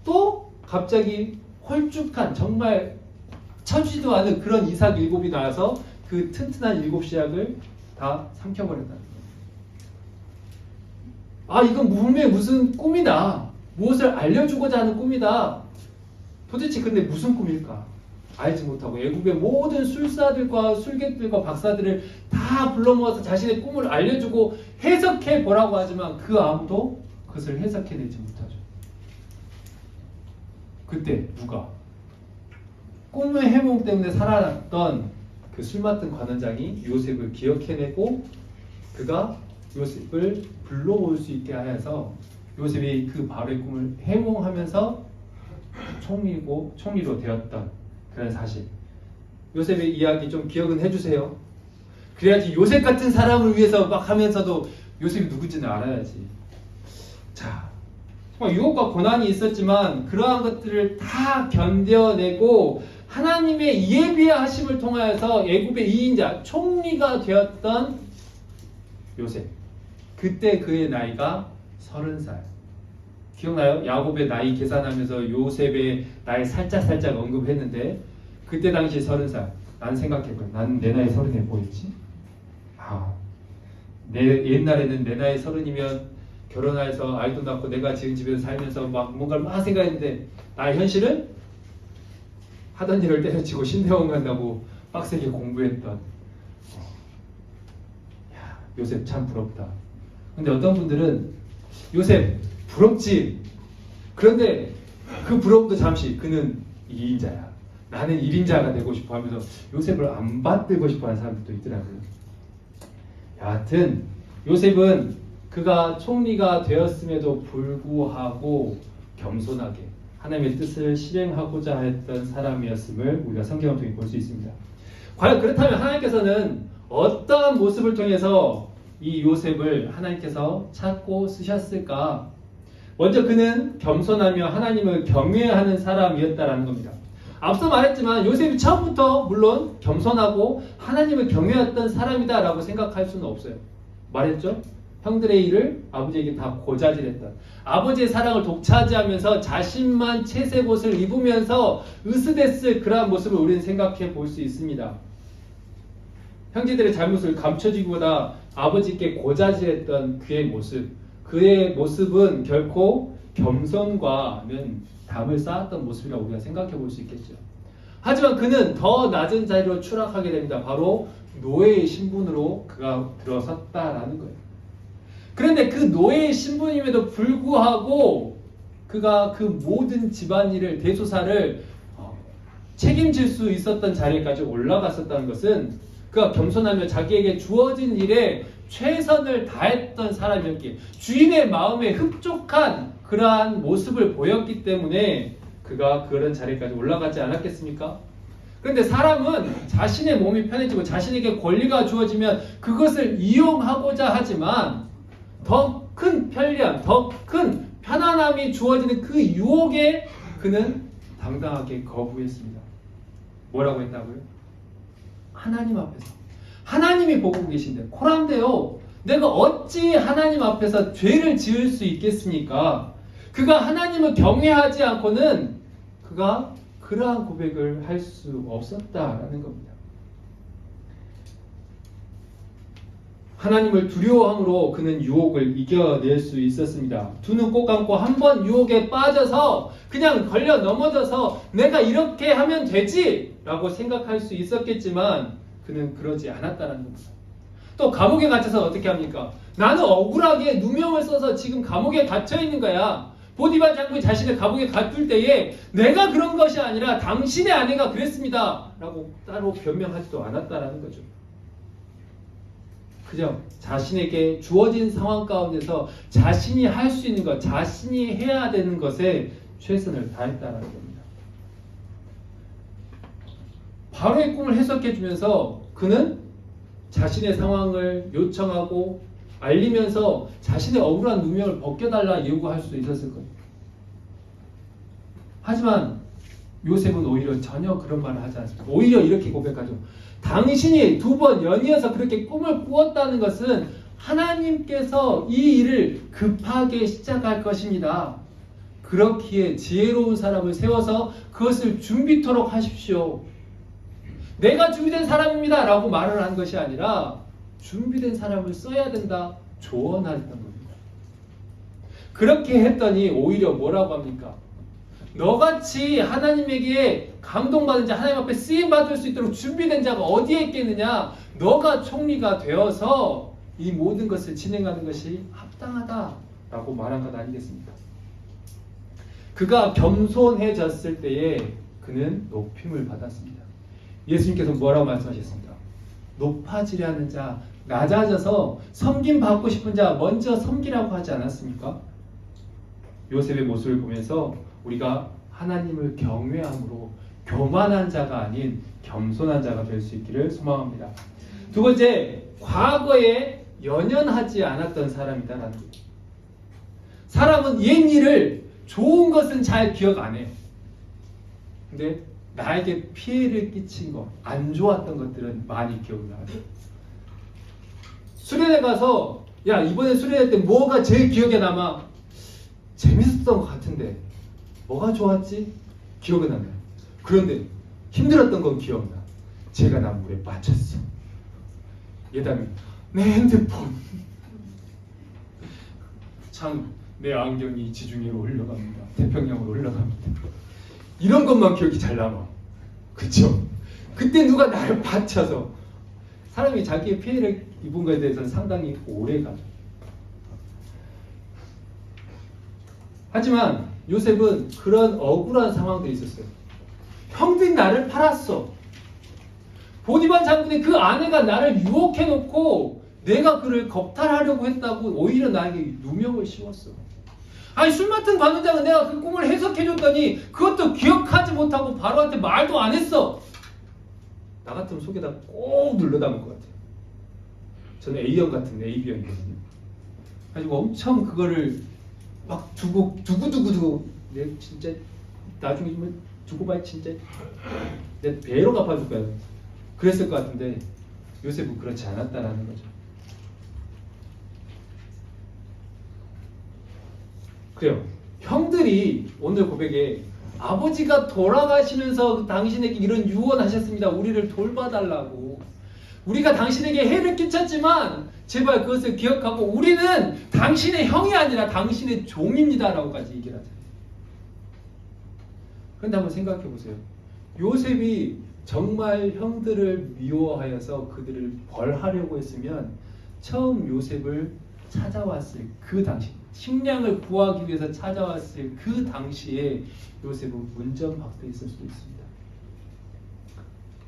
또 갑자기 홀쭉한 정말 쳐지도 않은 그런 이삭 7이 나와서 그 튼튼한 7 씨앗을 다 삼켜버렸다는 거예요. 이건 분명히 무슨 꿈이다. 무엇을 알려주고자 하는 꿈이다. 도대체 근데 무슨 꿈일까? 알지 못하고 애굽의 모든 술사들과 술객들과 박사들을 다 불러 모아서 자신의 꿈을 알려주고 해석해 보라고 하지만 그 아무도 그것을 해석해내지 못하죠. 그때 누가? 꿈의 해몽 때문에 살아났던 그 술 맡은 관원장이 요셉을 기억해내고 그가 요셉을 불러올 수 있게 하여서 요셉이 그 바로의 꿈을 해몽하면서 총리로 되었던 그런 사실. 요셉의 이야기 좀 기억은 해주세요. 그래야지 요셉 같은 사람을 위해서 막 하면서도 요셉이 누군지는 알아야지. 자, 정말 유혹과 고난이 있었지만 그러한 것들을 다 견뎌내고 하나님의 예비하심을 통하여서 애굽의 2인자 총리가 되었던 요셉. 그때 그의 나이가 30살. 기억나요? 야곱의 나이 계산하면서 요셉의 나이 살짝 언급했는데 그때 당시 30살. 난 생각해봐요. 나는 내 나이 30에 보였지? 옛날에는 내 나이 30이면 결혼해서 아이도 낳고 내가 지은 집에서 살면서 막 뭔가를 막 생각했는데 나의 현실은 하던 일을 때려치고 신대원 간다고 빡세게 공부했던 요셉 참 부럽다. 근데 어떤 분들은 요셉 부럽지. 그런데 그 부러움도 잠시 그는 2인자야. 나는 1인자가 되고 싶어 하면서 요셉을 안 받들고 싶어 하는 사람들도 있더라고요. 여하튼 요셉은 그가 총리가 되었음에도 불구하고 겸손하게 하나님의 뜻을 실행하고자 했던 사람이었음을 우리가 성경을 통해 볼 수 있습니다. 과연 그렇다면 하나님께서는 어떠한 모습을 통해서 이 요셉을 하나님께서 찾고 쓰셨을까? 먼저 그는 겸손하며 하나님을 경외하는 사람이었다라는 겁니다. 앞서 말했지만 요셉이 처음부터 물론 겸손하고 하나님을 경외했던 사람이다라고 생각할 수는 없어요. 말했죠? 형들의 일을 아버지에게 다 고자질했던, 아버지의 사랑을 독차지하면서 자신만 채색 옷을 입으면서 으스댔을 그러한 모습을 우리는 생각해 볼 수 있습니다. 형제들의 잘못을 감춰주기보다 아버지께 고자질했던 그의 모습은 결코 겸손과는 담을 쌓았던 모습이라고 우리가 생각해 볼 수 있겠죠. 하지만 그는 더 낮은 자리로 추락하게 됩니다. 바로 노예의 신분으로 그가 들어섰다라는 거예요. 그런데 그 노예의 신분임에도 불구하고 그가 그 모든 집안일을 대소사를 책임질 수 있었던 자리까지 올라갔었다는 것은 그가 겸손하며 자기에게 주어진 일에 최선을 다했던 사람이었기에 주인의 마음에 흡족한 그러한 모습을 보였기 때문에 그가 그런 자리까지 올라가지 않았겠습니까? 그런데 사람은 자신의 몸이 편해지고 자신에게 권리가 주어지면 그것을 이용하고자 하지만 더 큰 편리함, 더 큰 편안함이 주어지는 그 유혹에 그는 당당하게 거부했습니다. 뭐라고 했다고요? 하나님 앞에서. 하나님이 보고 계신데 코란데요. 내가 어찌 하나님 앞에서 죄를 지을 수 있겠습니까? 그가 하나님을 경외하지 않고는 그가 그러한 고백을 할 수 없었다라는 겁니다. 하나님을 두려워함으로 그는 유혹을 이겨낼 수 있었습니다. 두 눈 꼭 감고 한 번 유혹에 빠져서 그냥 걸려 넘어져서 내가 이렇게 하면 되지 라고 생각할 수 있었겠지만 그는 그러지 않았다는 겁니다. 또 감옥에 갇혀서 어떻게 합니까? 나는 억울하게 누명을 써서 지금 감옥에 갇혀 있는 거야. 보디발 장군이 자신을 감옥에 가둘 때에 내가 그런 것이 아니라 당신의 아내가 그랬습니다 라고 따로 변명하지도 않았다는 거죠. 그저 자신에게 주어진 상황 가운데서 자신이 할 수 있는 것, 자신이 해야 되는 것에 최선을 다했다는 겁니다. 바로의 꿈을 해석해 주면서 그는 자신의 상황을 요청하고 알리면서 자신의 억울한 누명을 벗겨달라 요구할 수도 있었을 겁니다. 하지만 요셉은 오히려 전혀 그런 말을 하지 않습니다. 오히려 이렇게 고백하죠. 당신이 2번 연이어서 그렇게 꿈을 꾸었다는 것은 하나님께서 이 일을 급하게 시작할 것입니다. 그렇기에 지혜로운 사람을 세워서 그것을 준비토록 하십시오. 내가 준비된 사람입니다 라고 말을 한 것이 아니라 준비된 사람을 써야 된다 조언하였던 겁니다. 그렇게 했더니 오히려 뭐라고 합니까? 너같이 하나님에게 감동받은 자, 하나님 앞에 쓰임받을 수 있도록 준비된 자가 어디에 있겠느냐? 너가 총리가 되어서 이 모든 것을 진행하는 것이 합당하다라고 말한 것 아니겠습니까? 그가 겸손해졌을 때에 그는 높임을 받았습니다. 예수님께서 뭐라고 말씀하셨습니까? 높아지려는 자, 낮아져서 섬김받고 싶은 자 먼저 섬기라고 하지 않았습니까? 요셉의 모습을 보면서 우리가 하나님을 경외함으로 교만한 자가 아닌 겸손한 자가 될 수 있기를 소망합니다. 두 번째, 과거에 연연하지 않았던 사람이다라는 거예요. 사람은 옛 일을 좋은 것은 잘 기억 안 해요. 근데 나에게 피해를 끼친 것, 안 좋았던 것들은 많이 기억이 나요. 수련회 가서 야 이번에 수련회 때 뭐가 제일 기억에 남아? 재밌었던 것 같은데 뭐가 좋았지? 기억은 안 나요. 그런데 힘들었던 건 기억나. 제가 나물에 빠졌어. 예담이 내 핸드폰 참 내 안경이 지중해로 흘러갑니다. 태평양으로 흘러갑니다. 이런 것만 기억이 잘 남아. 그쵸? 그때 누가 나를 바쳐서 사람이 자기의 피해를 입은 것에 대해서는 상당히 오래 가죠. 하지만 요셉은 그런 억울한 상황들이 있었어요. 형들이 나를 팔았어. 보디발 장군의 그 아내가 나를 유혹해놓고 내가 그를 겁탈하려고 했다고 오히려 나에게 누명을 씌웠어. 아니 술 맡은 관원장은 내가 그 꿈을 해석해줬더니 그것도 기억하지 못하고 바로한테 말도 안 했어. 나 같으면 속에다 꼭 눌러 담을 것 같아요. 저는 A형 같은 AB형이거든요. 가지고 엄청 그거를 막 두고두고 내 진짜 나중에 좀 두고 봐야 진짜 내 배로 갚아줄 거야. 그랬을 것 같은데 요셉은 그렇지 않았다라는 거죠. 그래요. 형들이 오늘 고백에 아버지가 돌아가시면서 당신에게 이런 유언하셨습니다. 우리를 돌봐달라고. 우리가 당신에게 해를 끼쳤지만 제발 그것을 기억하고 우리는 당신의 형이 아니라 당신의 종입니다 라고까지 얘기를 하잖아요. 그런데 한번 생각해 보세요. 요셉이 정말 형들을 미워하여서 그들을 벌하려고 했으면 처음 요셉을 찾아왔을 그 당시 식량을 구하기 위해서 찾아왔을 그 당시에 요셉은 문전박대에 있을 수도 있습니다.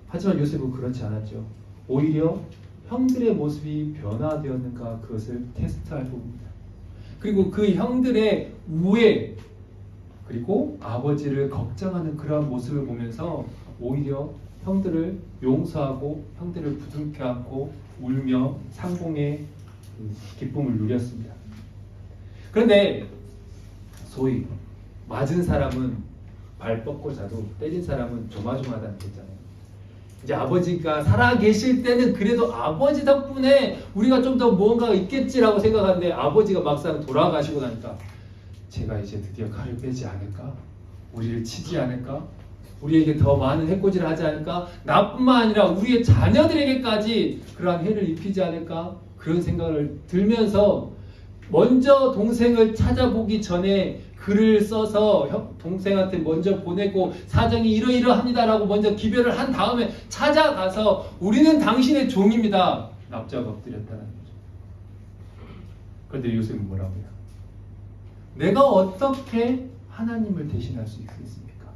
하지만 요셉은 그렇지 않았죠. 오히려 형들의 모습이 변화되었는가 그것을 테스트할 부분입니다. 그리고 그 형들의 우애 그리고 아버지를 걱정하는 그러한 모습을 보면서 오히려 형들을 용서하고 형들을 부둥켜 안고 울며 상봉의 기쁨을 누렸습니다. 그런데 소위 맞은 사람은 발 뻗고 자도 때린 사람은 조마조마하다는 게 있잖아요. 이제 아버지가 살아 계실 때는 그래도 아버지 덕분에 우리가 좀 더 무언가가 있겠지라고 생각하는데 아버지가 막상 돌아가시고 나니까 제가 이제 드디어 칼을 빼지 않을까? 우리를 치지 않을까? 우리에게 더 많은 해코지를 하지 않을까? 나뿐만 아니라 우리의 자녀들에게까지 그러한 해를 입히지 않을까? 그런 생각을 들면서 먼저 동생을 찾아보기 전에 글을 써서 동생한테 먼저 보내고 사정이 이러이러합니다라고 먼저 기별을 한 다음에 찾아가서 우리는 당신의 종입니다. 납작 엎드렸다는 거죠. 그런데 요셉은 뭐라고요? 내가 어떻게 하나님을 대신할 수 있겠습니까?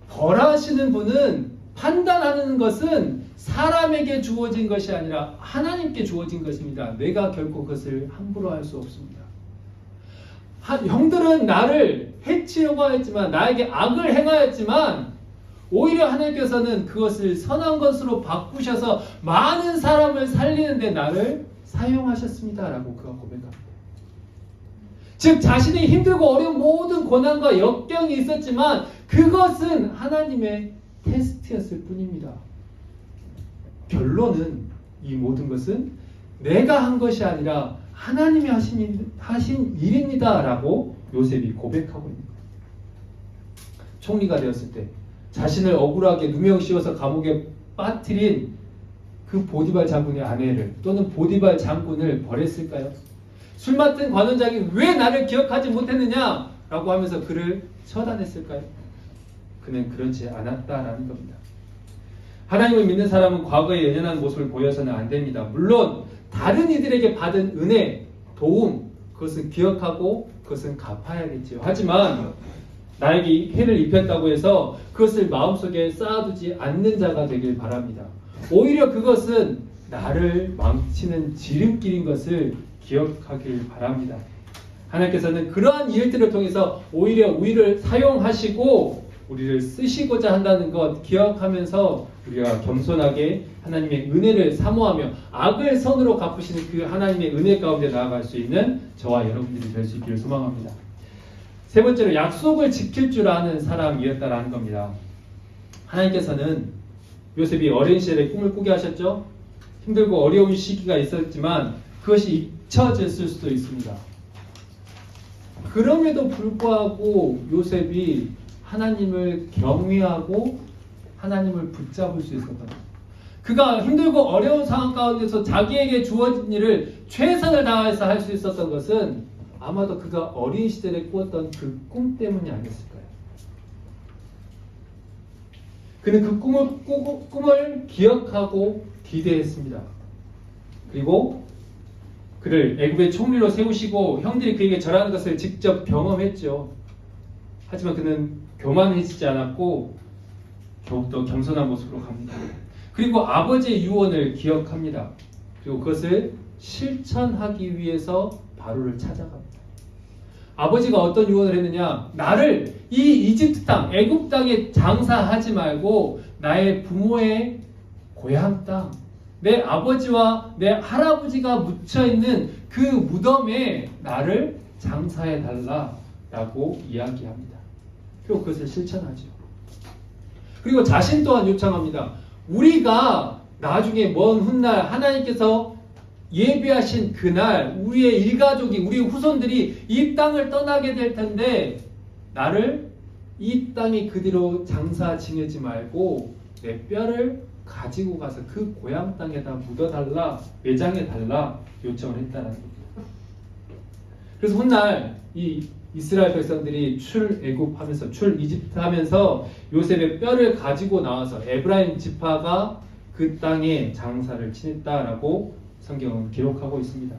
벌하시는 분은 판단하는 것은 사람에게 주어진 것이 아니라 하나님께 주어진 것입니다. 내가 결코 그것을 함부로 할 수 없습니다. 형들은 나를 해치려고 하였지만 나에게 악을 행하였지만 오히려 하나님께서는 그것을 선한 것으로 바꾸셔서 많은 사람을 살리는데 나를 사용하셨습니다. 라고 그가 고백합니다. 즉 자신이 힘들고 어려운 모든 고난과 역경이 있었지만 그것은 하나님의 테스트였을 뿐입니다. 결론은 이 모든 것은 내가 한 것이 아니라 하나님이 하신 일입니다. 라고 요셉이 고백하고 있는 거예요. 총리가 되었을 때 자신을 억울하게 누명 씌워서 감옥에 빠뜨린 그 보디발 장군의 아내를 또는 보디발 장군을 벌했을까요? 술 맡은 관원장이 왜 나를 기억하지 못했느냐? 라고 하면서 그를 처단했을까요? 그는 그렇지 않았다라는 겁니다. 하나님을 믿는 사람은 과거의 연연한 모습을 보여서는 안 됩니다. 물론 다른 이들에게 받은 은혜, 도움, 그것은 기억하고 그것은 갚아야겠지요. 하지만 나에게 해를 입혔다고 해서 그것을 마음속에 쌓아두지 않는 자가 되길 바랍니다. 오히려 그것은 나를 망치는 지름길인 것을 기억하길 바랍니다. 하나님께서는 그러한 일들을 통해서 오히려 우리를 사용하시고 우리를 쓰시고자 한다는 것 기억하면서 우리가 겸손하게 하나님의 은혜를 사모하며 악을 선으로 갚으시는 그 하나님의 은혜 가운데 나아갈 수 있는 저와 여러분들이 될 수 있기를 소망합니다. 세 번째로 약속을 지킬 줄 아는 사람이었다라는 겁니다. 하나님께서는 요셉이 어린 시절에 꿈을 꾸게 하셨죠. 힘들고 어려운 시기가 있었지만 그것이 잊혀졌을 수도 있습니다. 그럼에도 불구하고 요셉이 하나님을 경외하고 하나님을 붙잡을 수 있었던 거예요. 그가 힘들고 어려운 상황 가운데서 자기에게 주어진 일을 최선을 다해서 할 수 있었던 것은 아마도 그가 어린 시절에 꾸었던 그 꿈 때문이 아니었을까요? 그는 그 꿈을 기억하고 기대했습니다. 그리고 그를 애굽의 총리로 세우시고 형들이 그에게 절하는 것을 직접 경험했죠. 하지만 그는 교만해지지 않았고 더욱더 겸손한 모습으로 갑니다. 그리고 아버지의 유언을 기억합니다. 그리고 그것을 실천하기 위해서 바로를 찾아갑니다. 아버지가 어떤 유언을 했느냐? 나를 이 이집트 땅, 애굽 땅에 장사하지 말고 나의 부모의 고향 땅, 내 아버지와 내 할아버지가 묻혀있는 그 무덤에 나를 장사해 달라라고 이야기합니다. 그리고 그것을 실천하죠. 그리고 자신 또한 요청합니다. 우리가 나중에 먼 훗날 하나님께서 예비하신 그날 우리의 일가족이 우리 후손들이 이 땅을 떠나게 될 텐데 나를 이 땅에 그대로 장사 지내지 말고 내 뼈를 가지고 가서 그 고향 땅에다 묻어달라, 매장해달라 요청을 했다는 겁니다. 그래서 훗날 이 이스라엘 백성들이 출애굽하면서 출이집트 하면서 요셉의 뼈를 가지고 나와서 에브라임 지파가 그 땅에 장사를 지냈다라고 성경은 기록하고 있습니다.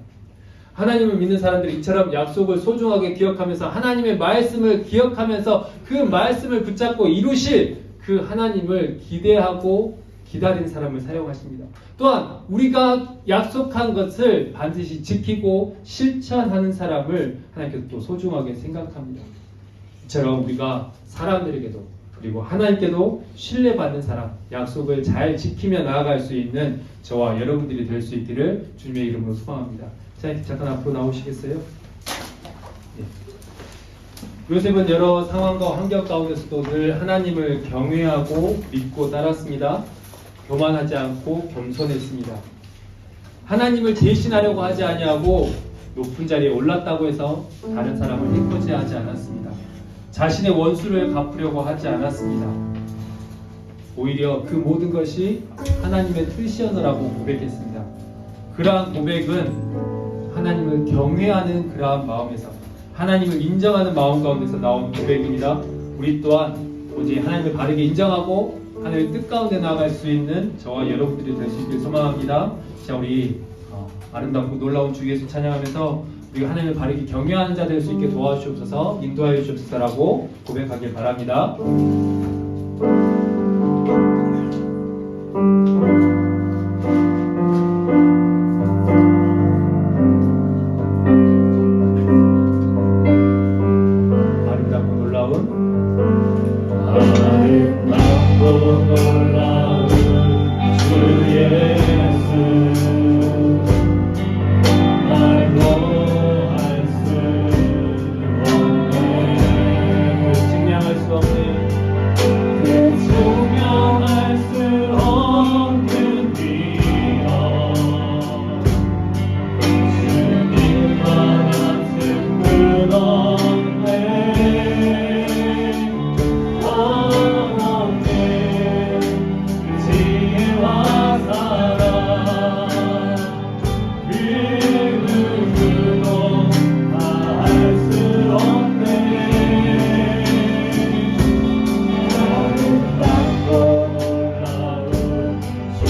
하나님을 믿는 사람들이 이처럼 약속을 소중하게 기억하면서 하나님의 말씀을 기억하면서 그 말씀을 붙잡고 이루실 그 하나님을 기대하고 기다린 사람을 사용하십니다. 또한 우리가 약속한 것을 반드시 지키고 실천하는 사람을 하나님께서 또 소중하게 생각합니다. 이처럼 우리가 사람들에게도 그리고 하나님께도 신뢰받는 사람, 약속을 잘 지키며 나아갈 수 있는 저와 여러분들이 될 수 있기를 주님의 이름으로 소망합니다. 자, 잠깐 앞으로 나오시겠어요? 네. 요셉은 여러 상황과 환경 가운데서도 늘 하나님을 경외하고 믿고 따랐습니다. 교만하지 않고 겸손했습니다. 하나님을 대신하려고 하지 아니하고 높은 자리에 올랐다고 해서 다른 사람을 해코지하지 않았습니다. 자신의 원수를 갚으려고 하지 않았습니다. 오히려 그 모든 것이 하나님의 뜻이었노라고 고백했습니다. 그러한 고백은 하나님을 경외하는 그러한 마음에서 하나님을 인정하는 마음 가운데서 나온 고백입니다. 우리 또한 오직 하나님을 바르게 인정하고 하나님의 뜻 가운데 나아갈 수 있는 저와 여러분들이 될 수 있길 소망합니다. 자, 우리 아름답고 놀라운 주 예수 찬양하면서 우리가 하나님을 바르게 경외하는 자 될 수 있게 도와주옵소서, 인도하여 주옵소서라고 고백하길 바랍니다. 아름답고 놀라운 주 예수 말로 할 수 없네 증명할 수 없는 증명할 수 없는 위엄 주님과 같은 끝없네 원없네 지혜와 사랑 그 누구도 다 할 수 없네 아름답고 놀라운 주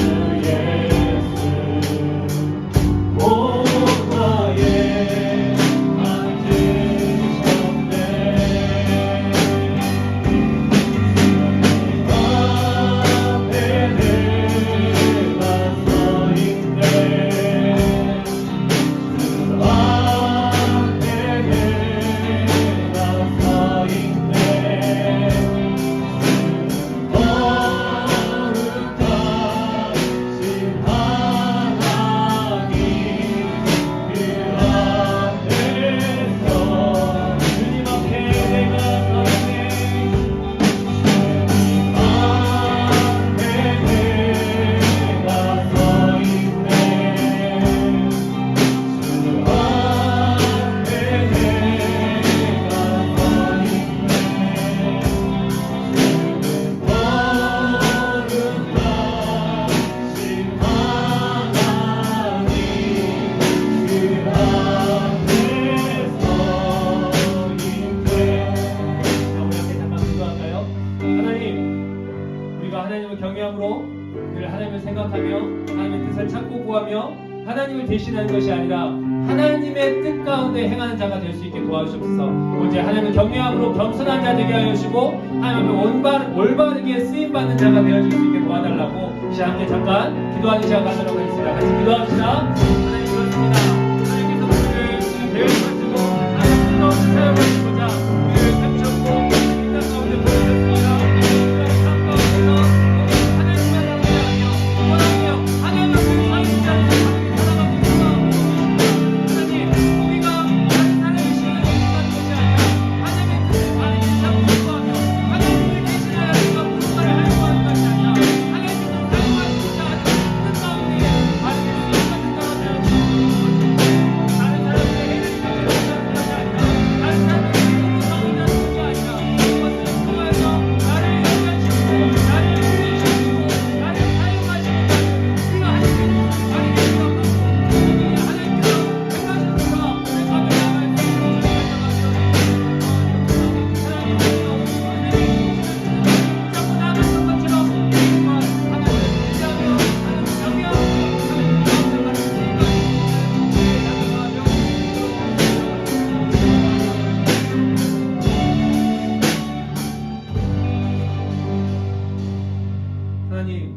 예수 목화에 앉으셨네 앞에 내가 서 있네 그 앞에 내가 서 있네 거룩하신 하나님 그 앞에서 주님 앞에 내가 서 있네 내가 서 있네 주 앞에 내가 서 있네 거룩하신 하나님 그 앞에 서 있네. 자, 우리 함께 잠깐 기도할까요? 하나님, 우리가 하나님을 경외함으로 늘 하나님을 생각하며 하나님의 뜻을 찾고 구하며 하나님을 대신하는 것이 아니라 하나님의 뜻 가운데 행하는 자가 될 수 있게 도와주옵소서. 오직 하나님을 경외함으로 겸손한 자 되게 하여 주시고 하나님 앞에 올바르게 쓰임받는 자가 되어줄 수 있게 도와달라고 이제 함께 잠깐 기도하는 시간 가도록 하겠습니다. 같이 기도합시다. 하나님 그렇습니다. 하나님께서 우리를 배울 것이고 하나님께서 우리를 사용하시고자 우리를 뵙셨고 이 땅 가운데 보내셨습니다. 우리의 삶 가운데서 하나님만 경외하며 원하며 하나님 앞에 서 있는 자를 살아가기 원하고 하나님 우리가 다른 사람의 시간을 기도하는 것이 아니라 하나님의 뜻을 바르게 잡고 구하며 하나님을 대신하여 우리가 무엇을 하려고 하는 것이 아니라 하나님께서 사용하시고자 하는 뜻 가운데 바르게 쓰임받는 자가 되어주시고 다른 사람의 해를 위하여 하는 것이 아니라 다른 사람의 기쁨을ဆောင်하는 것이 아니라 그것을 통하여서 나를 인정시키고 나를 인내시키고 나를 사용하시는 우리가 하나님의 뜻을 바르게 구하고 하나님께서 행하셔서 하나님,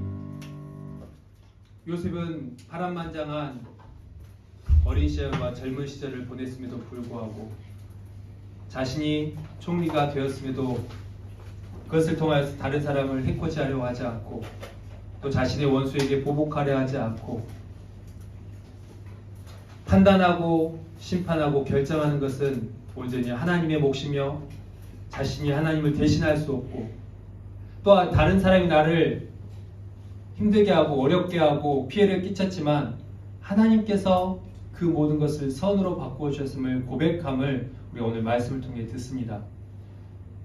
요셉은 파란만장한 어린 시절과 젊은 시절을 보냈음에도 불구하고 자신이 총리가 되었음에도 그것을 통하여서 다른 사람을 해코지 하려 하지 않고 또 자신의 원수에게 보복하려 하지 않고 판단하고 심판하고 결정하는 것은 온전히 하나님의 몫이며 자신이 하나님을 대신할 수 없고 또 다른 사람이 나를 힘들게 하고 어렵게 하고 피해를 끼쳤지만 하나님께서 그 모든 것을 선으로 바꾸어 주셨음을 고백함을 우리 오늘 말씀을 통해 듣습니다.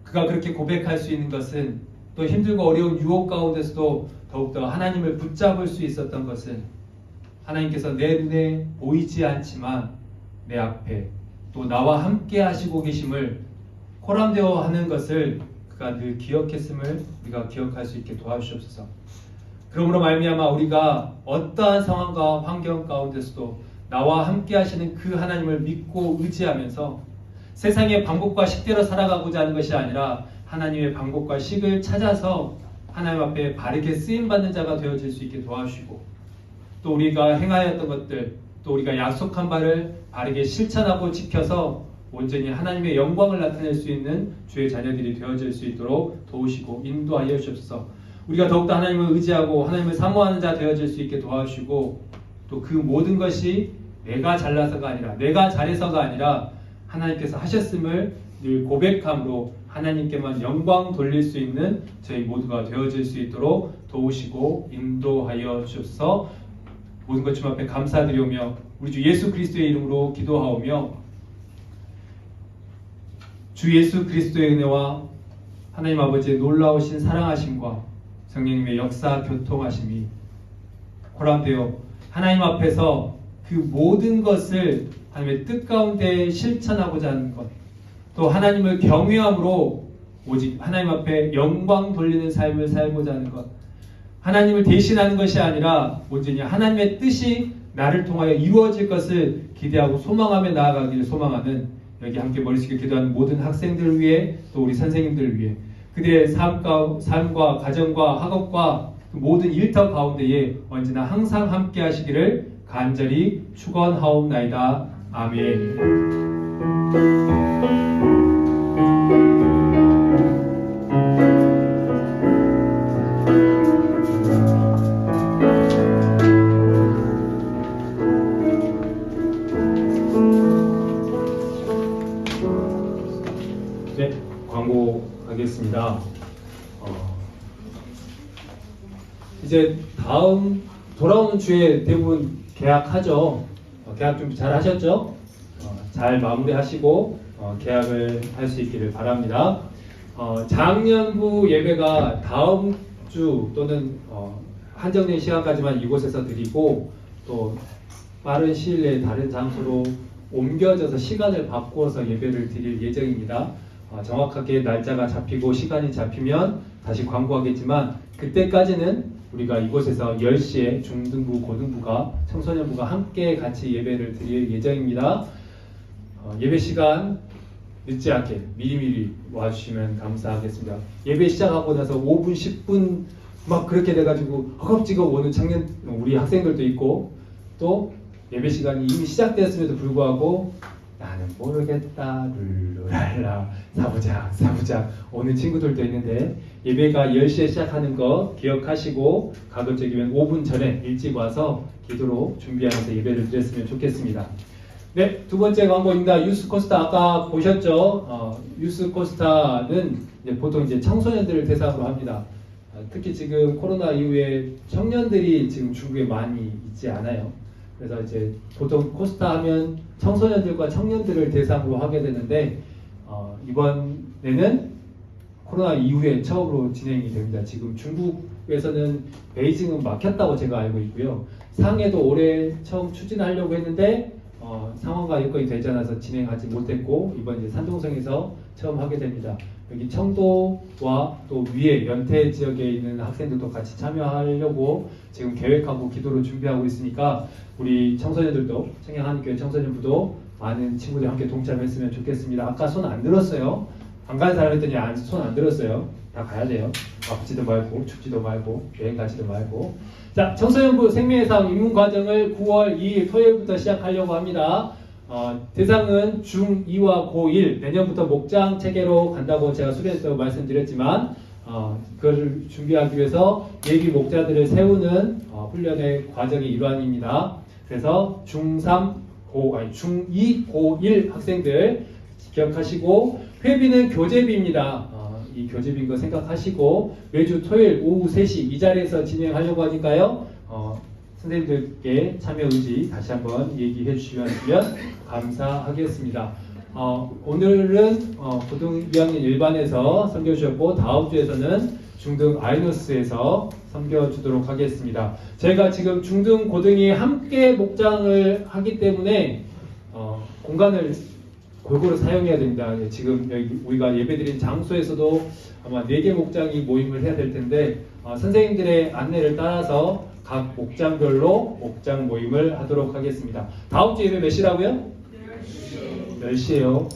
그가 그렇게 고백할 수 있는 것은 또 힘들고 어려운 유혹 가운데서도 더욱더 하나님을 붙잡을 수 있었던 것은 하나님께서 내 눈에 보이지 않지만 내 앞에 또 나와 함께 하시고 계심을 코람되어 하는 것을 그가 늘 기억했음을 우리가 기억할 수 있게 도와주시옵소서. 그러므로 말미암아 우리가 어떠한 상황과 환경 가운데서도 나와 함께 하시는 그 하나님을 믿고 의지하면서 세상의 방법과 식대로 살아가고자 하는 것이 아니라 하나님의 방법과 식을 찾아서 하나님 앞에 바르게 쓰임받는 자가 되어질 수 있게 도와주시고, 또 우리가 행하였던 것들, 또 우리가 약속한 바를 바르게 실천하고 지켜서 온전히 하나님의 영광을 나타낼 수 있는 주의 자녀들이 되어질 수 있도록 도우시고 인도하여 주옵소서. 우리가 더욱더 하나님을 의지하고 하나님을 사모하는 자 되어질 수 있게 도와주시고, 또 그 모든 것이 내가 잘나서가 아니라 내가 잘해서가 아니라 하나님께서 하셨음을 늘 고백함으로 하나님께만 영광 돌릴 수 있는 저희 모두가 되어질 수 있도록 도우시고 인도하여 주옵소서. 모든 것 주님 앞에 감사드리오며 우리 주 예수 그리스도의 이름으로 기도하오며, 주 예수 그리스도의 은혜와 하나님 아버지의 놀라우신 사랑하심과 성령님의 역사 교통하심이 호람되어 하나님 앞에서 그 모든 것을 하나님의 뜻 가운데 실천하고자 하는 것, 또 하나님을 경외함으로 오직 하나님 앞에 영광 돌리는 삶을 살고자 하는 것, 하나님을 대신하는 것이 아니라 온전히 하나님의 뜻이 나를 통하여 이루어질 것을 기대하고 소망하며 나아가기를 소망하는, 여기 함께 머리 숙여 기도하는 모든 학생들을 위해, 또 우리 선생님들을 위해 그들의 삶과 가정과 학업과 그 모든 일터 가운데에 언제나 항상 함께 하시기를 간절히 축원하옵나이다. 아멘. 네, 광고 하겠습니다. 이제 다음 돌아오는 주에 대부분 계약하죠. 계약 준비 잘 하셨죠? 잘 마무리하시고 계약을 할 수 있기를 바랍니다. 작년부 예배가 다음 주 또는 한정된 시간까지만 이곳에서 드리고, 또 빠른 시일 내에 다른 장소로 옮겨져서 시간을 바꾸어서 예배를 드릴 예정입니다. 정확하게 날짜가 잡히고 시간이 잡히면 다시 광고하겠지만, 그때까지는 우리가 이곳에서 10시에 중등부, 고등부가, 청소년부가 함께 같이 예배를 드릴 예정입니다. 예배 시간 늦지 않게 미리미리 와주시면 감사하겠습니다. 예배 시작하고 나서 5분, 10분 막 그렇게 돼가지고 허겁지겁 오는 청년, 우리 학생들도 있고, 또 예배 시간이 이미 시작되었음에도 불구하고 나는 모르겠다 룰루랄라 사부작 오는 친구들도 있는데, 예배가 10시에 시작하는 거 기억하시고 가급적이면 5분 전에 일찍 와서 기도로 준비하면서 예배를 드렸으면 좋겠습니다. 네, 두 번째 광고입니다. 유스코스타 아까 보셨죠? 유스코스타는 보통 이제 청소년들을 대상으로 합니다. 특히 지금 코로나 이후에 청년들이 지금 중국에 많이 있지 않아요. 그래서 이제 보통 코스타 하면 청소년들과 청년들을 대상으로 하게 되는데, 이번에는 코로나 이후에 처음으로 진행이 됩니다. 지금 중국에서는 베이징은 막혔다고 제가 알고 있고요. 상해도 올해 처음 추진하려고 했는데 상황과 여건이 되지 않아서 진행하지 못했고, 이번 이제 산둥성에서 처음 하게 됩니다. 여기 청도와 또 위에 연태 지역에 있는 학생들도 같이 참여하려고 지금 계획하고 기도로 준비하고 있으니까, 우리 청소년들도, 청양한교회 청소년부도 많은 친구들 함께 동참했으면 좋겠습니다. 아까 손 안 들었어요. 안 가는 사람 했더니 손 안 들었어요. 다 가야 돼요. 아프지도 말고 춥지도 말고 여행 가지도 말고. 자, 청소년부 생명의 삶 입문 과정을 9월 2일 토요일부터 시작하려고 합니다. 대상은 중2와 고1, 내년부터 목장 체계로 간다고 제가 수련했다고 말씀드렸지만, 그걸 준비하기 위해서 예비 목자들을 세우는 훈련의 과정의 일환입니다. 그래서 중2, 고1 학생들 기억하시고, 회비는 교재비입니다. 이 교재비인 거 생각하시고 매주 토요일 오후 3시 이 자리에서 진행하려고 하니까요. 선생님들께 참여 의지 다시 한번 얘기해 주시면 감사하겠습니다. 오늘은 고등 2학년 일반에서 선교 주셨고, 다음 주에서는 중등 아이노스에서 섬겨주도록 하겠습니다. 제가 지금 중등 고등이 함께 목장을 하기 때문에 공간을 골고루 사용해야 됩니다. 지금 여기 우리가 예배드린 장소에서도 아마 4개 목장이 모임을 해야 될 텐데 선생님들의 안내를 따라서 각 목장별로 목장 모임을 하도록 하겠습니다. 다음 주 예배 몇 시라고요? 10시에요.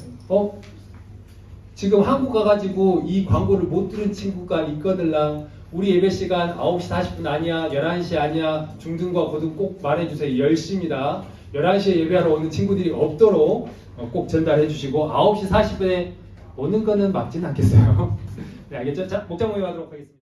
지금 한국 가가지고 이 광고를 못 들은 친구가 있거들랑 우리 예배 시간 9시 40분 아니야, 11시 아니야, 중등과 고등 꼭 말해주세요. 10시입니다. 11시에 예배하러 오는 친구들이 없도록 꼭 전달해 주시고 9시 40분에 오는 거는 막지는 않겠어요. 네, 알겠죠? 자, 목장 모임 하도록 하겠습니다.